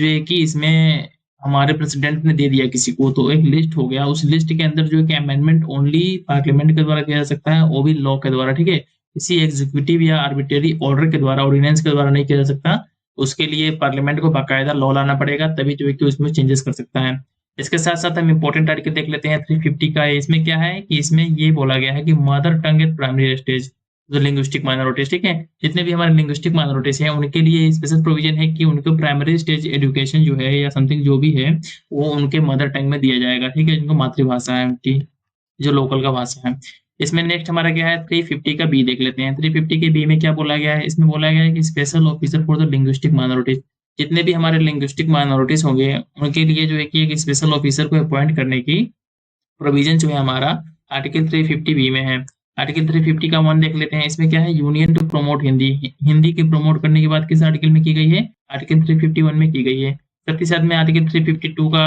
है कि इसमें हमारे प्रेसिडेंट ने दे दिया किसी को, तो एक लिस्ट हो गया, उस लिस्ट के अंदर जो है कि अमेंडमेंट ओनली पार्लियामेंट के द्वारा किया जा सकता है, वो भी लॉ के द्वारा। ठीक है, किसी एग्जीक्यूटिव या आर्बिट्रेरी ऑर्डर के द्वारा, ऑर्डिनेंस के द्वारा नहीं किया जा सकता। उसके लिए पार्लियामेंट को बाकायदा लॉ लाना पड़ेगा, तभी जो है कि उसमें चेंजेस कर सकता है। इसके साथ साथ हम इंपॉर्टेंट आर्टिकल देख लेते हैं 350 का। इसमें क्या है कि इसमें ये बोला गया है कि mother tongue eight primary stage जो लिंग्विस्टिक माइनॉरिटीज, ठीक है, जितने भी हमारे लिंग्विस्टिक माइनॉरिटीज हैं उनके लिए स्पेशल प्रोविजन है कि उनको प्राइमरी स्टेज एजुकेशन जो है या समथिंग जो भी है वो उनके मदर टंग में दिया जाएगा। ठीक है, जिनको मातृभाषा है उनकी, जो लोकल का भाषा है। इसमें नेक्स्ट हमारा क्या है 350 का बी देख लेते हैं। 350 के बी में क्या बोला गया है, इसमें बोला गया है कि special officer for the linguistic minorities, जितने भी हमारे लिंग्विस्टिक माइनॉरिटीज होंगे उनके लिए जो है कि एक स्पेशल ऑफिसर को अपॉइंट करने की प्रोविजन जो है हमारा आर्टिकल 350 बी में है। आर्टिकल 350 का 1 देख लेते हैं। इसमें क्या है, union to promote Hindi, Hindi के प्रमोट करने की बात किस आर्टिकल में की गई है, आर्टिकल 351 में की गई है। साथ ही साथ में आर्टिकल 352 का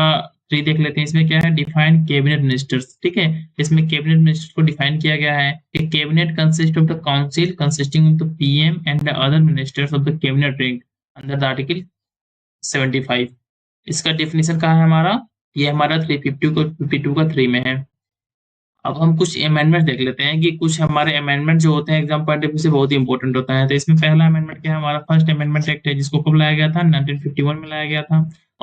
3 देख लेते हैं। इसमें क्या है, डिफाइन कैबिनेट मिनिस्टर्स। ठीक है, इसमें कैबिनेट मिनिस्टर को डिफाइन किया गया है कि cabinet consist of the council consisting of the PM and the other ministers of the cabinet rank under the article 75। इसका डेफिनेशन कहाँ है हमारा, ये हमारा 350 को 52 का 3 में है। अब हम कुछ अमेंडमेंट देख लेते हैं कि कुछ हमारे अमेंडमेंट जो होते हैं एग्जाम पॉइंट ऑफ व्यू से बहुत ही इंपॉर्टेंट होता है। तो इसमें पहला अमेंडमेंट क्या है, हमारा फर्स्ट अमेंडमेंट एक्ट है, जिसको कब लाया गया था, 1951 में लाया गया था।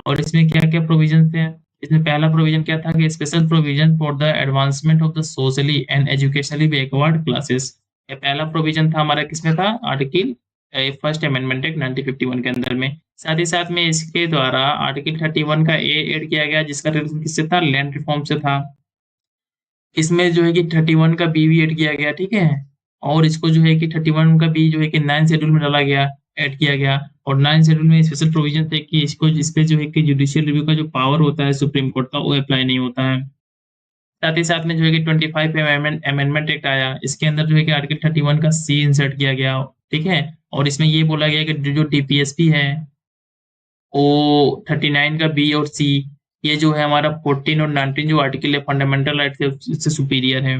और इसमें क्या क्या प्रोविजन थे, इसमें पहला प्रोविजन क्या था कि special provision for the advancement of the socially and educationally backward classes. ये पहला प्रोविजन था हमारा, किसमें था, आर्टिकल फर्स्ट अमेंडमेंट एक्ट 1951 के अंदर में। साथ ही साथ में इसके द्वारा आर्टिकल 31 का ए एड किया गया, जिसका रिलेशन किससे था, लैंड रिफॉर्म से था। इसमें जो है कि 31 का बी भी ऐड किया गया। ठीक है, और इसको जो है कि 31 का बी जो है कि 9 शेड्यूल में डाला गया, ऐड किया गया। और 9 शेड्यूल में स्पेशल प्रोविजन थे कि इसको, इस पे जो है कि जुडिशियल रिव्यू का जो पावर होता है सुप्रीम कोर्ट का, वो अप्लाई नहीं होता है। साथ ही साथ में जो है कि 25 अमेंडमेंट एक्ट आया, इसके अंदर जो है कि आर्टिकल 31 का सी इंसर्ट किया गया। ठीक है, और इसमें ये बोला गया कि जो डीपीएसपी है वो 39 का बी और सी ये जो है हमारा 14 और 19 जो आर्टिकल है फंडामेंटल राइट से इससे सुपीरियर है।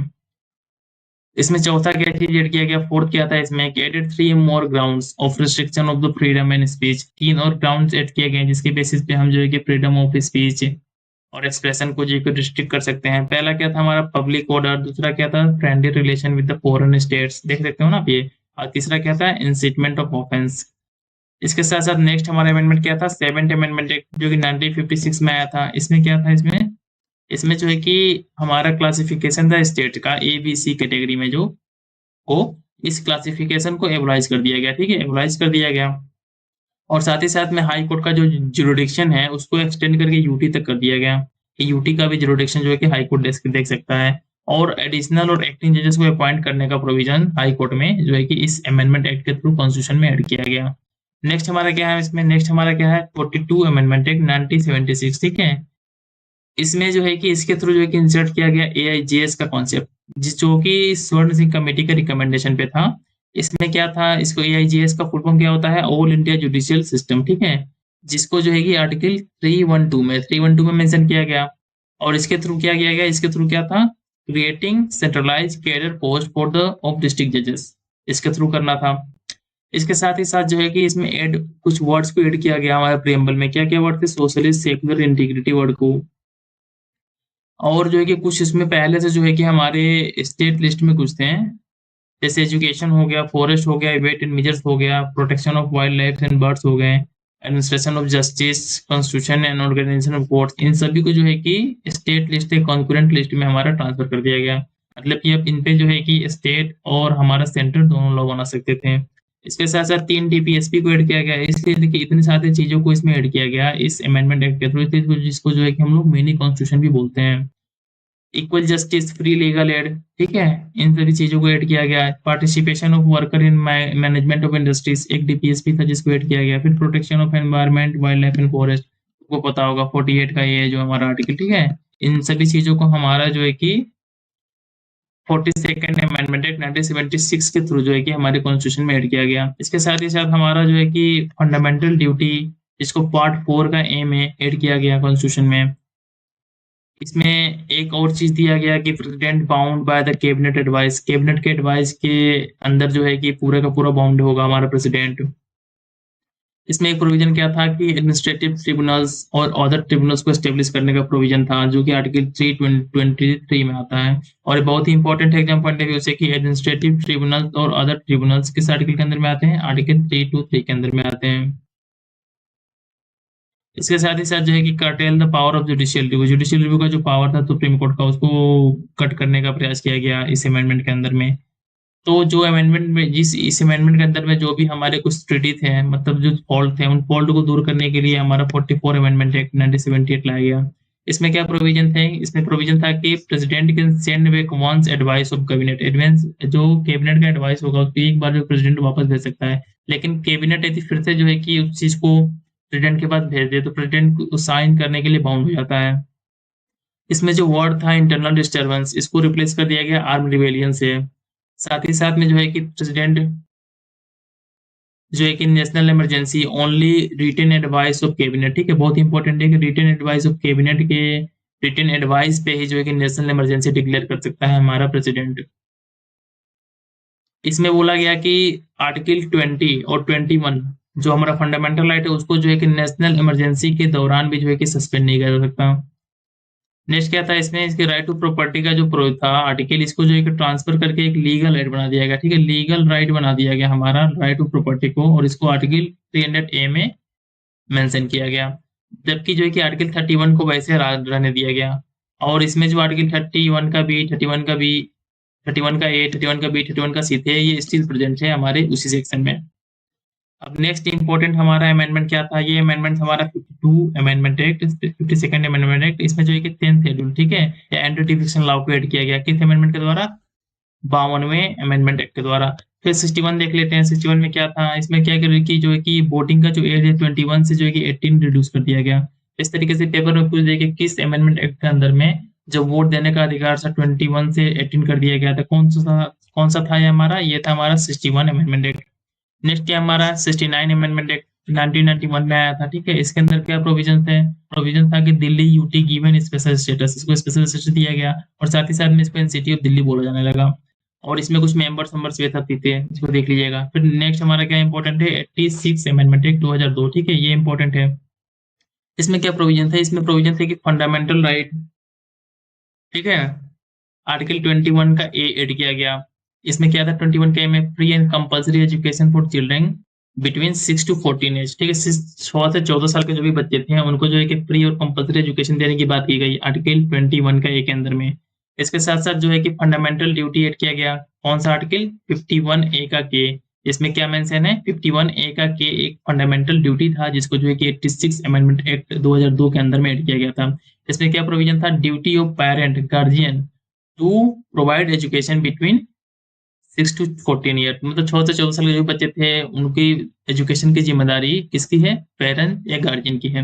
इसमें चौथा क्या चीज ऐड किया गया, फोर्थ क्या था इसमें, added 3 more grounds of restriction of the freedom and speech, 3 और ग्राउंड्स ऐड किए गए जिसके बेसिस पे हम जो है कि फ्रीडम ऑफ स्पीच और एक्सप्रेशन को जो है रिस्ट्रिक्ट कर सकते हैं। पहला क्या था हमारा पब्लिक ऑर्डर, दूसरा क्या था friendly relation with the foreign states, देख सकते हो ना आप ये, और तीसरा क्या था इंसिटमेंट ऑफ ऑफेंस। इसके साथ साथ नेक्स्ट हमारा अमेंडमेंट क्या था, 7th अमेंडमेंट एक्ट जो कि 1956 में आया था। इसमें क्या था, इसमें इसमें जो है कि हमारा क्लासिफिकेशन था स्टेट का ABC कैटेगरी में, जो को इस क्लासिफिकेशन को एबोलाइज कर दिया गया, ठीक है, एबोलाइज कर दिया गया। और साथ ही साथ में हाई कोर्ट का जो जुरिडिक्शन है उसको एक्सटेंड करके यूटी तक कर दिया गया, कि यूटी का भी जुरिडिक्शन जो है कि हाई कोर्ट देख सकता है। और एडिशनल और एक्टिंग जजेस को अपॉइंट करने का प्रोविजन हाई कोर्ट में जो है कि इस अमेंडमेंट एक्ट के थ्रू कॉन्स्टिट्यूशन में ऐड किया गया। नेक्स्ट हमारा क्या है इसमें, नेक्स्ट हमारा क्या है 42 अमेंडमेंट एक्ट 1976, ठीक है। इसमें जो है कि इसके थ्रू जो है कि इंसर्ट किया गया AIGS का कॉन्सेप्ट, जिस जो कि स्वर्ण सिंह कमेटी के रिकमेंडेशन पे था। इसमें क्या था, इसको AIGS का फुल फॉर्म क्या होता है, ऑल इंडिया जुडिशियल सिस्टम, ठीक है, जिसको जो है कि आर्टिकल 312 में मेंशन किया गया। और इसके थ्रू क्या किया गया, इसके थ्रू क्या था, creating centralize cadre post for the of district जजेस, इसके थ्रू करना था। इसके साथ ही साथ जो है कि इसमें ऐड कुछ वर्ड्स को ऐड किया गया हमारे प्रियम्बल में, क्या क्या वर्ड थे, सोशलिस्ट सेकुलर इंटीग्रिटी वर्ड को। और जो है कि कुछ इसमें पहले से जो है कि हमारे स्टेट लिस्ट में कुछ थे, जैसे एजुकेशन हो गया, फॉरेस्ट हो गया, वेट एंड मेजर्स हो गया, protection of wild life and birds हो गए, administration of justice, constitution and organisation of courts, इन सभी को जो है कि स्टेट लिस्ट से कॉन्करेंट लिस्ट में हमारा ट्रांसफर कर दिया गया। मतलब कि अब इन पे जो है कि स्टेट और हमारा सेंटर दोनों लोग बना सकते थे। इसके साथ साथ 3 DPSP को ऐड किया गया, इसलिए देखिए इतनी सारी चीजों को इसमें ऐड किया गया इस अमेंडमेंट एक्ट के थ्रू, जिसको जो है कि हम लोग मिनी कॉन्स्टिट्यूशन भी बोलते हैं। Equal justice, free legal aid, ठीक है, इन सभी चीजों को ऐड किया गया है। Participation of worker in management of industries, एक DPSP था जिसको ऐड किया गया। फिर protection of environment, wild life and forest, आपको पता होगा 48 का ये जो हमारा आर्टिकल, ठीक है। इन सभी चीजों को हमारा जो है कि 42nd अमेंडमेंट एक्ट 1976 के थ्रू जो है कि हमारे कॉन्स्टिट्यूशन में ऐड किया गया। इसके साथ ही साथ हमारा जो है कि फंडामेंटल ड्यूटी, जिसको पार्ट 4 का एम है, ऐड किया गया कॉन्स्टिट्यूशन में। इसमें एक और चीज दिया गया कि president bound by the cabinet advice, cabinet के एडवाइस के अंदर जो है कि पूरा का पूरा बाउंड होगा हमारा प्रेसिडेंट। इसमें एक प्रोविजन क्या था कि एडमिनिस्ट्रेटिव ट्रिब्यूनल्स और अदर ट्रिब्यूनल्स को एस्टेब्लिश करने का प्रोविजन था, जो कि आर्टिकल 323 में आता है। और ये बहुत ही इंपॉर्टेंट है एग्जाम पॉइंट ऑफ व्यू से कि एडमिनिस्ट्रेटिव ट्रिब्यूनल्स और अदर ट्रिब्यूनल्स किस आर्टिकल के अंदर में आते हैं, आर्टिकल 323 के अंदर में आते हैं। इसके साथ ही साथ जो है कि cartel the power of judicial review, judicial review का जो पावर था सुप्रीम कोर्ट का, उसको कट करने का प्रयास किया गया इस अमेंडमेंट के अंदर में। तो जो अमेंडमेंट में, जिस इस अमेंडमेंट के अंदर में जो भी हमारे कुछ त्रुटि थे, मतलब जो फॉल्ट थे, उन फॉल्ट को दूर करने के लिए हमारा 44 अमेंडमेंट एक्ट 1978 लाया गया। इसमें क्या प्रोविजन थे, इसमें प्रोविजन था कि president can send back once advice of cabinet, advance जो कैबिनेट का एडवाइस होगा उसको एक बार जो प्रेसिडेंट वापस भेज सकता है। लेकिन कैबिनेट यदि फिर से जो है कि उस चीज को प्रेसिडेंट के पास भेज दे तो प्रेसिडेंट को साइन करने के लिए बाउंड हो जाता है। इसमें जो वर्ड था इंटरनल डिस्टर्बेंस, इसको रिप्लेस कर दिया गया आर्म रिवेलियन से। साथ ही साथ में जो है कि प्रेसिडेंट जो है कि national emergency only written advice of cabinet, ठीक है, बहुत इंपॉर्टेंट है कि रिटन एडवाइस ऑफ कैबिनेट के रिटन एडवाइस पे ही जो है कि नेशनल इमरजेंसी डिक्लेयर कर सकता है हमारा प्रेसिडेंट। इसमें बोला गया कि आर्टिकल 20 और 21 जो हमारा फंडामेंटल राइट है उसको जो है कि नेशनल इमरजेंसी के दौरान भी जो है कि सस्पेंड नहीं किया जा सकता। नेक्स्ट क्या था इसमें, इसके राइट टू प्रॉपर्टी का जो प्रो था आर्टिकल, इसको जो है कि ट्रांसफर करके एक लीगल राइट बना दिया गया, ठीक है, लीगल राइट बना दिया गया हमारा राइट टू प्रॉपर्टी को, और इसको आर्टिकल 300A में मेंशन किया गया। जबकि जो है कि आर्टिकल 31 को वैसे रहने दिया गया। और इसमें जो आर्टिकल 31 का बी, 31 का बी, 31 का ए, 31 का बी, 31 का सी थे, ये स्टिल प्रेजेंट है हमारे उसी सेक्शन में। अब नेक्स्ट इंपॉर्टेंट हमारा अमेंडमेंट क्या था, ये अमेंडमेंट हमारा 52 amendment act, 52nd amendment act. इसमें जो है कि 10th शेड्यूल, ठीक है, एंटी डिफेक्शन लॉ को ऐड किया गया किस अमेंडमेंट के द्वारा, 52वें अमेंडमेंट एक्ट के द्वारा। फिर 61 देख लेते हैं, 61 में क्या था, इसमें क्या कर कि जो है कि वोटिंग का जो एज है 21 से जो है कि 18 रिड्यूस कर दिया गया। इस तरीके से पेपर में पूछ देखिए किस अमेंडमेंट एक्ट के अंदर में जो वोट देने का अधिकार था 21 से 18 कर दिया गया था, कौन सा था ये हमारा, ये था हमारा 61 अमेंडमेंट एक्ट। नेक्स्ट क्या हमारा 69 अमेंडमेंट एक्ट 1991 में आया था, ठीक है। इसके अंदर क्या प्रोविजन थे, प्रोविजन था कि Delhi UT given special status, इसको स्पेशल स्टेटस दिया गया और साथ ही साथ में इसको एनसीटी ऑफ दिल्ली बोला जाने लगा। और इसमें कुछ मेंबर्स ये सब थे, इसको देख लीजिएगा। फिर नेक्स्ट हमारा क्या इंपॉर्टेंट है, 86 अमेंडमेंट एक्ट 2002, ठीक है, ये इंपॉर्टेंट है। इसमें क्या प्रोविजन था, इसमें प्रोविजन थे कि फंडामेंटल राइट, ठीक है, आर्टिकल 21 का ए ऐड किया गया। इसमें क्या था, 21 के में free and compulsory education for children between 6 to 14 age, ठीक है, 6 से 14 साल के जो भी बच्चे थे उनको जो है कि फ्री और कंपल्सरी एजुकेशन देने की बात की गई आर्टिकल 21 का ए के अंदर में। इसके साथ साथ जो है कि फंडामेंटल ड्यूटी ऐड किया गया, कौन सा आर्टिकल, 51 ए का के। इसमें क्या मेंशन है, 51 ए का के एक फंडामेंटल ड्यूटी था जिसको जो है कि 86 अमेंडमेंट एक्ट 2002 के अंदर में ऐड किया गया था। इसमें क्या प्रोविजन था, duty of parent guardian to provide education between 6 to 14 year, मतलब 6 से 14 साल के जो बच्चे थे उनकी एजुकेशन की जिम्मेदारी किसकी है, पेरेंट या गार्जियन की है।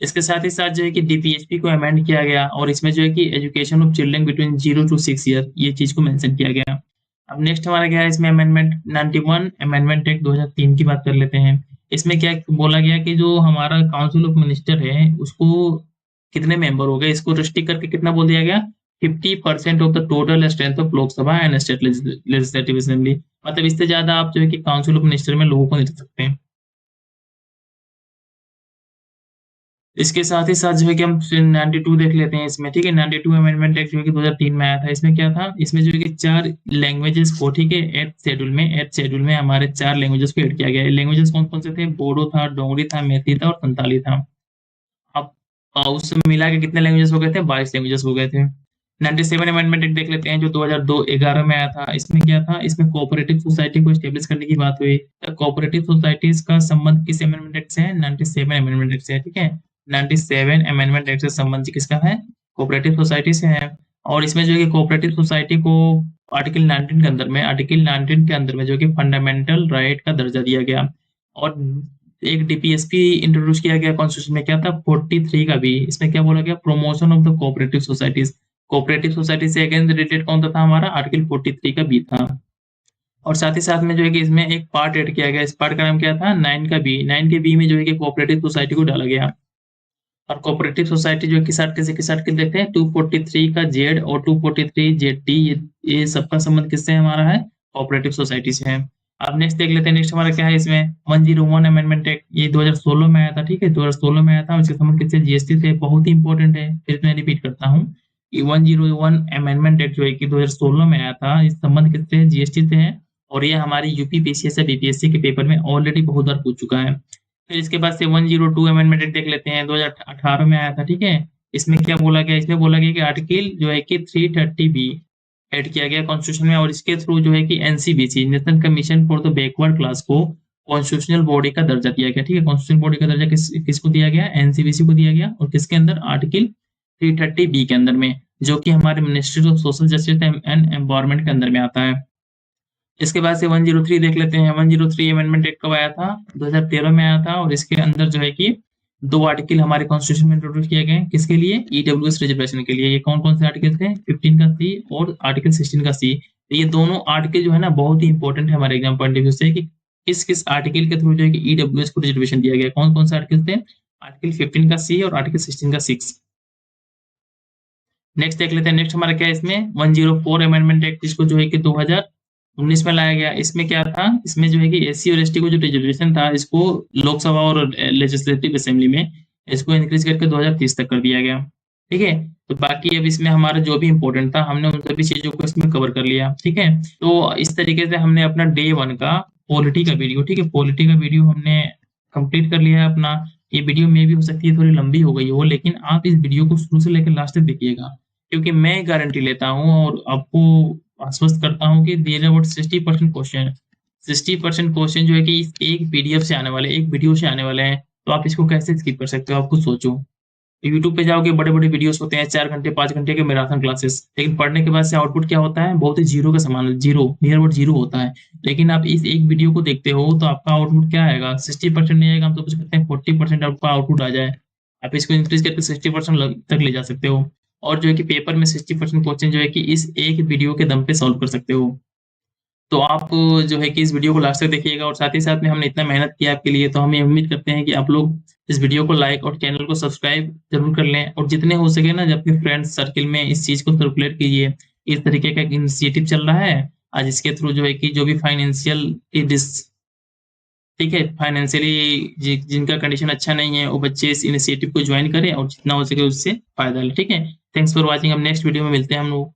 इसके साथ ही साथ जो है कि डीपीएचपी को अमेंड किया गया और इसमें जो है कि education of children between 0 to 6 year, ये चीज को मेंशन किया गया। अब नेक्स्ट हमारा क्या है इसमें अमेंडमेंट 91 अमेंडमेंट एक्ट 2003 की बात कर लेते हैं। इसमें क्या बोला गया कि जो हमारा काउंसिल ऑफ मिनिस्टर है उसको कितने मेंबर हो गए, इसको रिस्ट्रिक्ट करके कितना बोल दिया गया, 50% of the total strength of Lok Sabha and state legislative assembly, मतलब इससे ज्यादा आप जो है कि काउंसिल ऑफ मिनिस्टर में लोगों को नहीं रख सकते हैं। इसके साथ ही साथ जो है कि हम 92 देख लेते हैं इसमें, ठीक है, 92 अमेंडमेंट एक्ट जो है कि 2003 में आया था। इसमें क्या था, इसमें जो है कि 4 लैंग्वेजेस को, ठीक है, एट शेड्यूल में हमारे 4 लैंग्वेजेस को ऐड किया गया है। लैंग्वेजेस कौन कौन से थे, बोडो था, डोगरी था, मैथिली था और संताली था। अब उससे मिला के कितने लैंग्वेजेस हो गए थे, 22 लैंग्वेजेस हो गए थे। 97 अमेंडमेंट एक्ट देख लेते हैं जो 2002-11 में आया था। इसमें क्या था, इसमें कोऑपरेटिव सोसाइटी को स्टेब्लिश करने की बात हुई। तो कोऑपरेटिव सोसाइटीज का संबंध किस अमेंडमेंट एक्ट से है, 97 अमेंडमेंट एक्ट से है, ठीक है, 97 अमेंडमेंट एक्ट से संबंध किसका है, कोऑपरेटिव सोसाइटी से है। और इसमें जो है कि कोऑपरेटिव सोसाइटी को आर्टिकल 19 के अंदर में, आर्टिकल 19 के अंदर में जो कि फंडामेंटल राइट का दर्जा दिया गया। और एक डीपीएसपी इंट्रोड्यूस किया गया कॉन्स्टिट्यूशन में, क्या था, 43 का भी। इसमें क्या बोला गया, promotion of the cooperative societies, cooperative society से अगेंस्ट रिलेटेड कौन सा था हमारा, आर्टिकल 43 का बी था। और साथ ही साथ में जो है कि इसमें एक पार्ट ऐड किया गया, इस पार्ट का नाम क्या था, 9 का बी। 9 के बी में जो है कि कोऑपरेटिव सोसाइटी को डाला गया। और कोऑपरेटिव सोसाइटी जो किस के देखते हैं, 243 का जेड और 243 जेड टी, ये सबका संबंध किससे हमारा है, कोऑपरेटिव सोसाइटी से है। अब नेक्स्ट देख लेते हैं, नेक्स्ट हमारा क्या है इसमें, 101 अमेंडमेंट एक्ट, ये 2016 में आया था, ठीक है, 2016 में आया था। इसके संबंध किससे, जीएसटी से, बहुत ही इंपॉर्टेंट है, फिर मैं रिपीट करता हूँ। 101 अमेंडमेंट एक्ट जो है कि 2016 में आया था, इस संबंध किससे है, जीएसटी से है। और ये हमारी यूपी पीसीएस या बीपीएससी के पेपर में ऑलरेडी बहुत बार पूछ चुका है। फिर इसके बाद से 102 अमेंडमेंट एक्ट देख लेते हैं, 2018 में आया था, ठीक है। इसमें क्या बोला गया, इसमें बोला गया कि आर्टिकल जो है कि 330 बी ऐड किया गया कॉन्स्टिट्यूशन में। और इसके थ्रू जो है कि NCBC, national commission for the backward class को कॉन्स्टिट्यूशनल बॉडी का दर्जा दिया गया, ठीक है। कॉन्स्टिट्यूशनल बॉडी का दर्जा किसको दिया गया, एनसीबीसी को दिया गया। और किसके अंदर, आर्टिकल 330 बी के अंदर में, जो कि हमारे ministry of social justice and empowerment के अंदर में आता है। इसके बाद से 103 देख लेते हैं। 103 अमेंडमेंट एक्ट कब आया था, 2013 में आया था। और इसके अंदर जो है कि 2 आर्टिकल हमारे कॉन्स्टिट्यूशन में इंट्रोड्यूस किए गए, किसके लिए, ईडब्ल्यूएस रिजर्वेशन के लिए। ये कौन कौन से आर्टिकल थे, 15 का सी और आर्टिकल 16 का सी। ये दोनों आर्टिकल जो है ना बहुत ही इंपॉर्टेंट है हमारे एग्जाम पॉइंट ऑफ व्यू से, कि किस किस आर्टिकल के थ्रू जो है कि ईडब्ल्यूएस को रिजर्वेशन दिया गया। कौन कौन से आर्टिकल थे, आर्टिकल 15 का सी और आर्टिकल 16 का 6। नेक्स्ट देख लेते हैं, नेक्स्ट हमारा क्या है इसमें, 104 अमेंडमेंट एक्ट, जिसको जो है कि 2019 में लाया गया। इसमें क्या था, इसमें जो है कि एससी और एसटी को जो रिजर्वेशन था, इसको लोकसभा और लेजिस्लेटिव असेंबली में इसको इंक्रीज करके 2030 तक कर दिया गया, ठीक है। तो बाकी अब इसमें हमारा जो भी इंपॉर्टेंट था हमने उन सभी चीजों को इसमें कवर कर लिया, ठीक है। तो इस तरीके से हमने अपना डे 1 का पॉलिटी का वीडियो, ठीक है, पॉलिटी का वीडियो हमने कंप्लीट कर लिया है अपना। ये वीडियो में भी हो सकती है थोड़ी लंबी हो गई हो, लेकिन आप इस वीडियो को शुरू से लेकर लास्ट तक देखिएगा, क्योंकि मैं गारंटी लेता हूँ और आपको आश्वस्त करता हूँ कि देयर अबाउट 60% क्वेश्चन, 60% क्वेश्चन जो है कि इस एक पीडीएफ से आने वाले, एक वीडियो से आने वाले हैं। तो आप इसको कैसे स्किप कर सकते हो, आप खुद सोचो। यूट्यूब पे जाओगे, बड़े बड़े वीडियोस होते हैं 4 घंटे 5 घंटे के मैराथन क्लासेस, लेकिन पढ़ने के बाद से आउटपुट क्या होता है, बहुत ही जीरो का समान, जीरो, नियर अबाउट जीरो होता है। लेकिन आप इस एक वीडियो को देखते हो तो आपका आउटपुट क्या आएगा, 60% नहीं आएगा, हम तो कुछ कहते हैं 40% आपका आउटपुट आ जाए। आप इसको इंक्रीज करके 60% तक ले जा सकते हो। और जो है कि पेपर में 60% क्वेश्चन जो है कि इस एक वीडियो के दम पे सॉल्व कर सकते हो। तो आप जो है कि इस वीडियो को लास्ट तक देखिएगा और साथ ही साथ में हमने इतना मेहनत किया आपके लिए, तो हम ये उम्मीद करते हैं कि आप लोग इस वीडियो को लाइक और चैनल को सब्सक्राइब ज़रूर कर लें और जितने हो सके ना, जब अपने फ्रेंड्स सर्किल में इस चीज़ को सर्कुलेट कीजिए। इस तरीके का एक इनिशिएटिव चल रहा है, आज इसके थ्रू जो है कि जो भी फाइनेंशियल डिस ठीक है, फाइनेंशियली जिनका कंडीशन अच्छा नहीं है, वो बच्चे इस इनिशिएटिव को जॉइन करें और जितना हो सके उससे फ़ायदा लें, ठीक है? Thanks for watching. हम नेक्स्ट वीडियो में मिलते हैं हम लोग।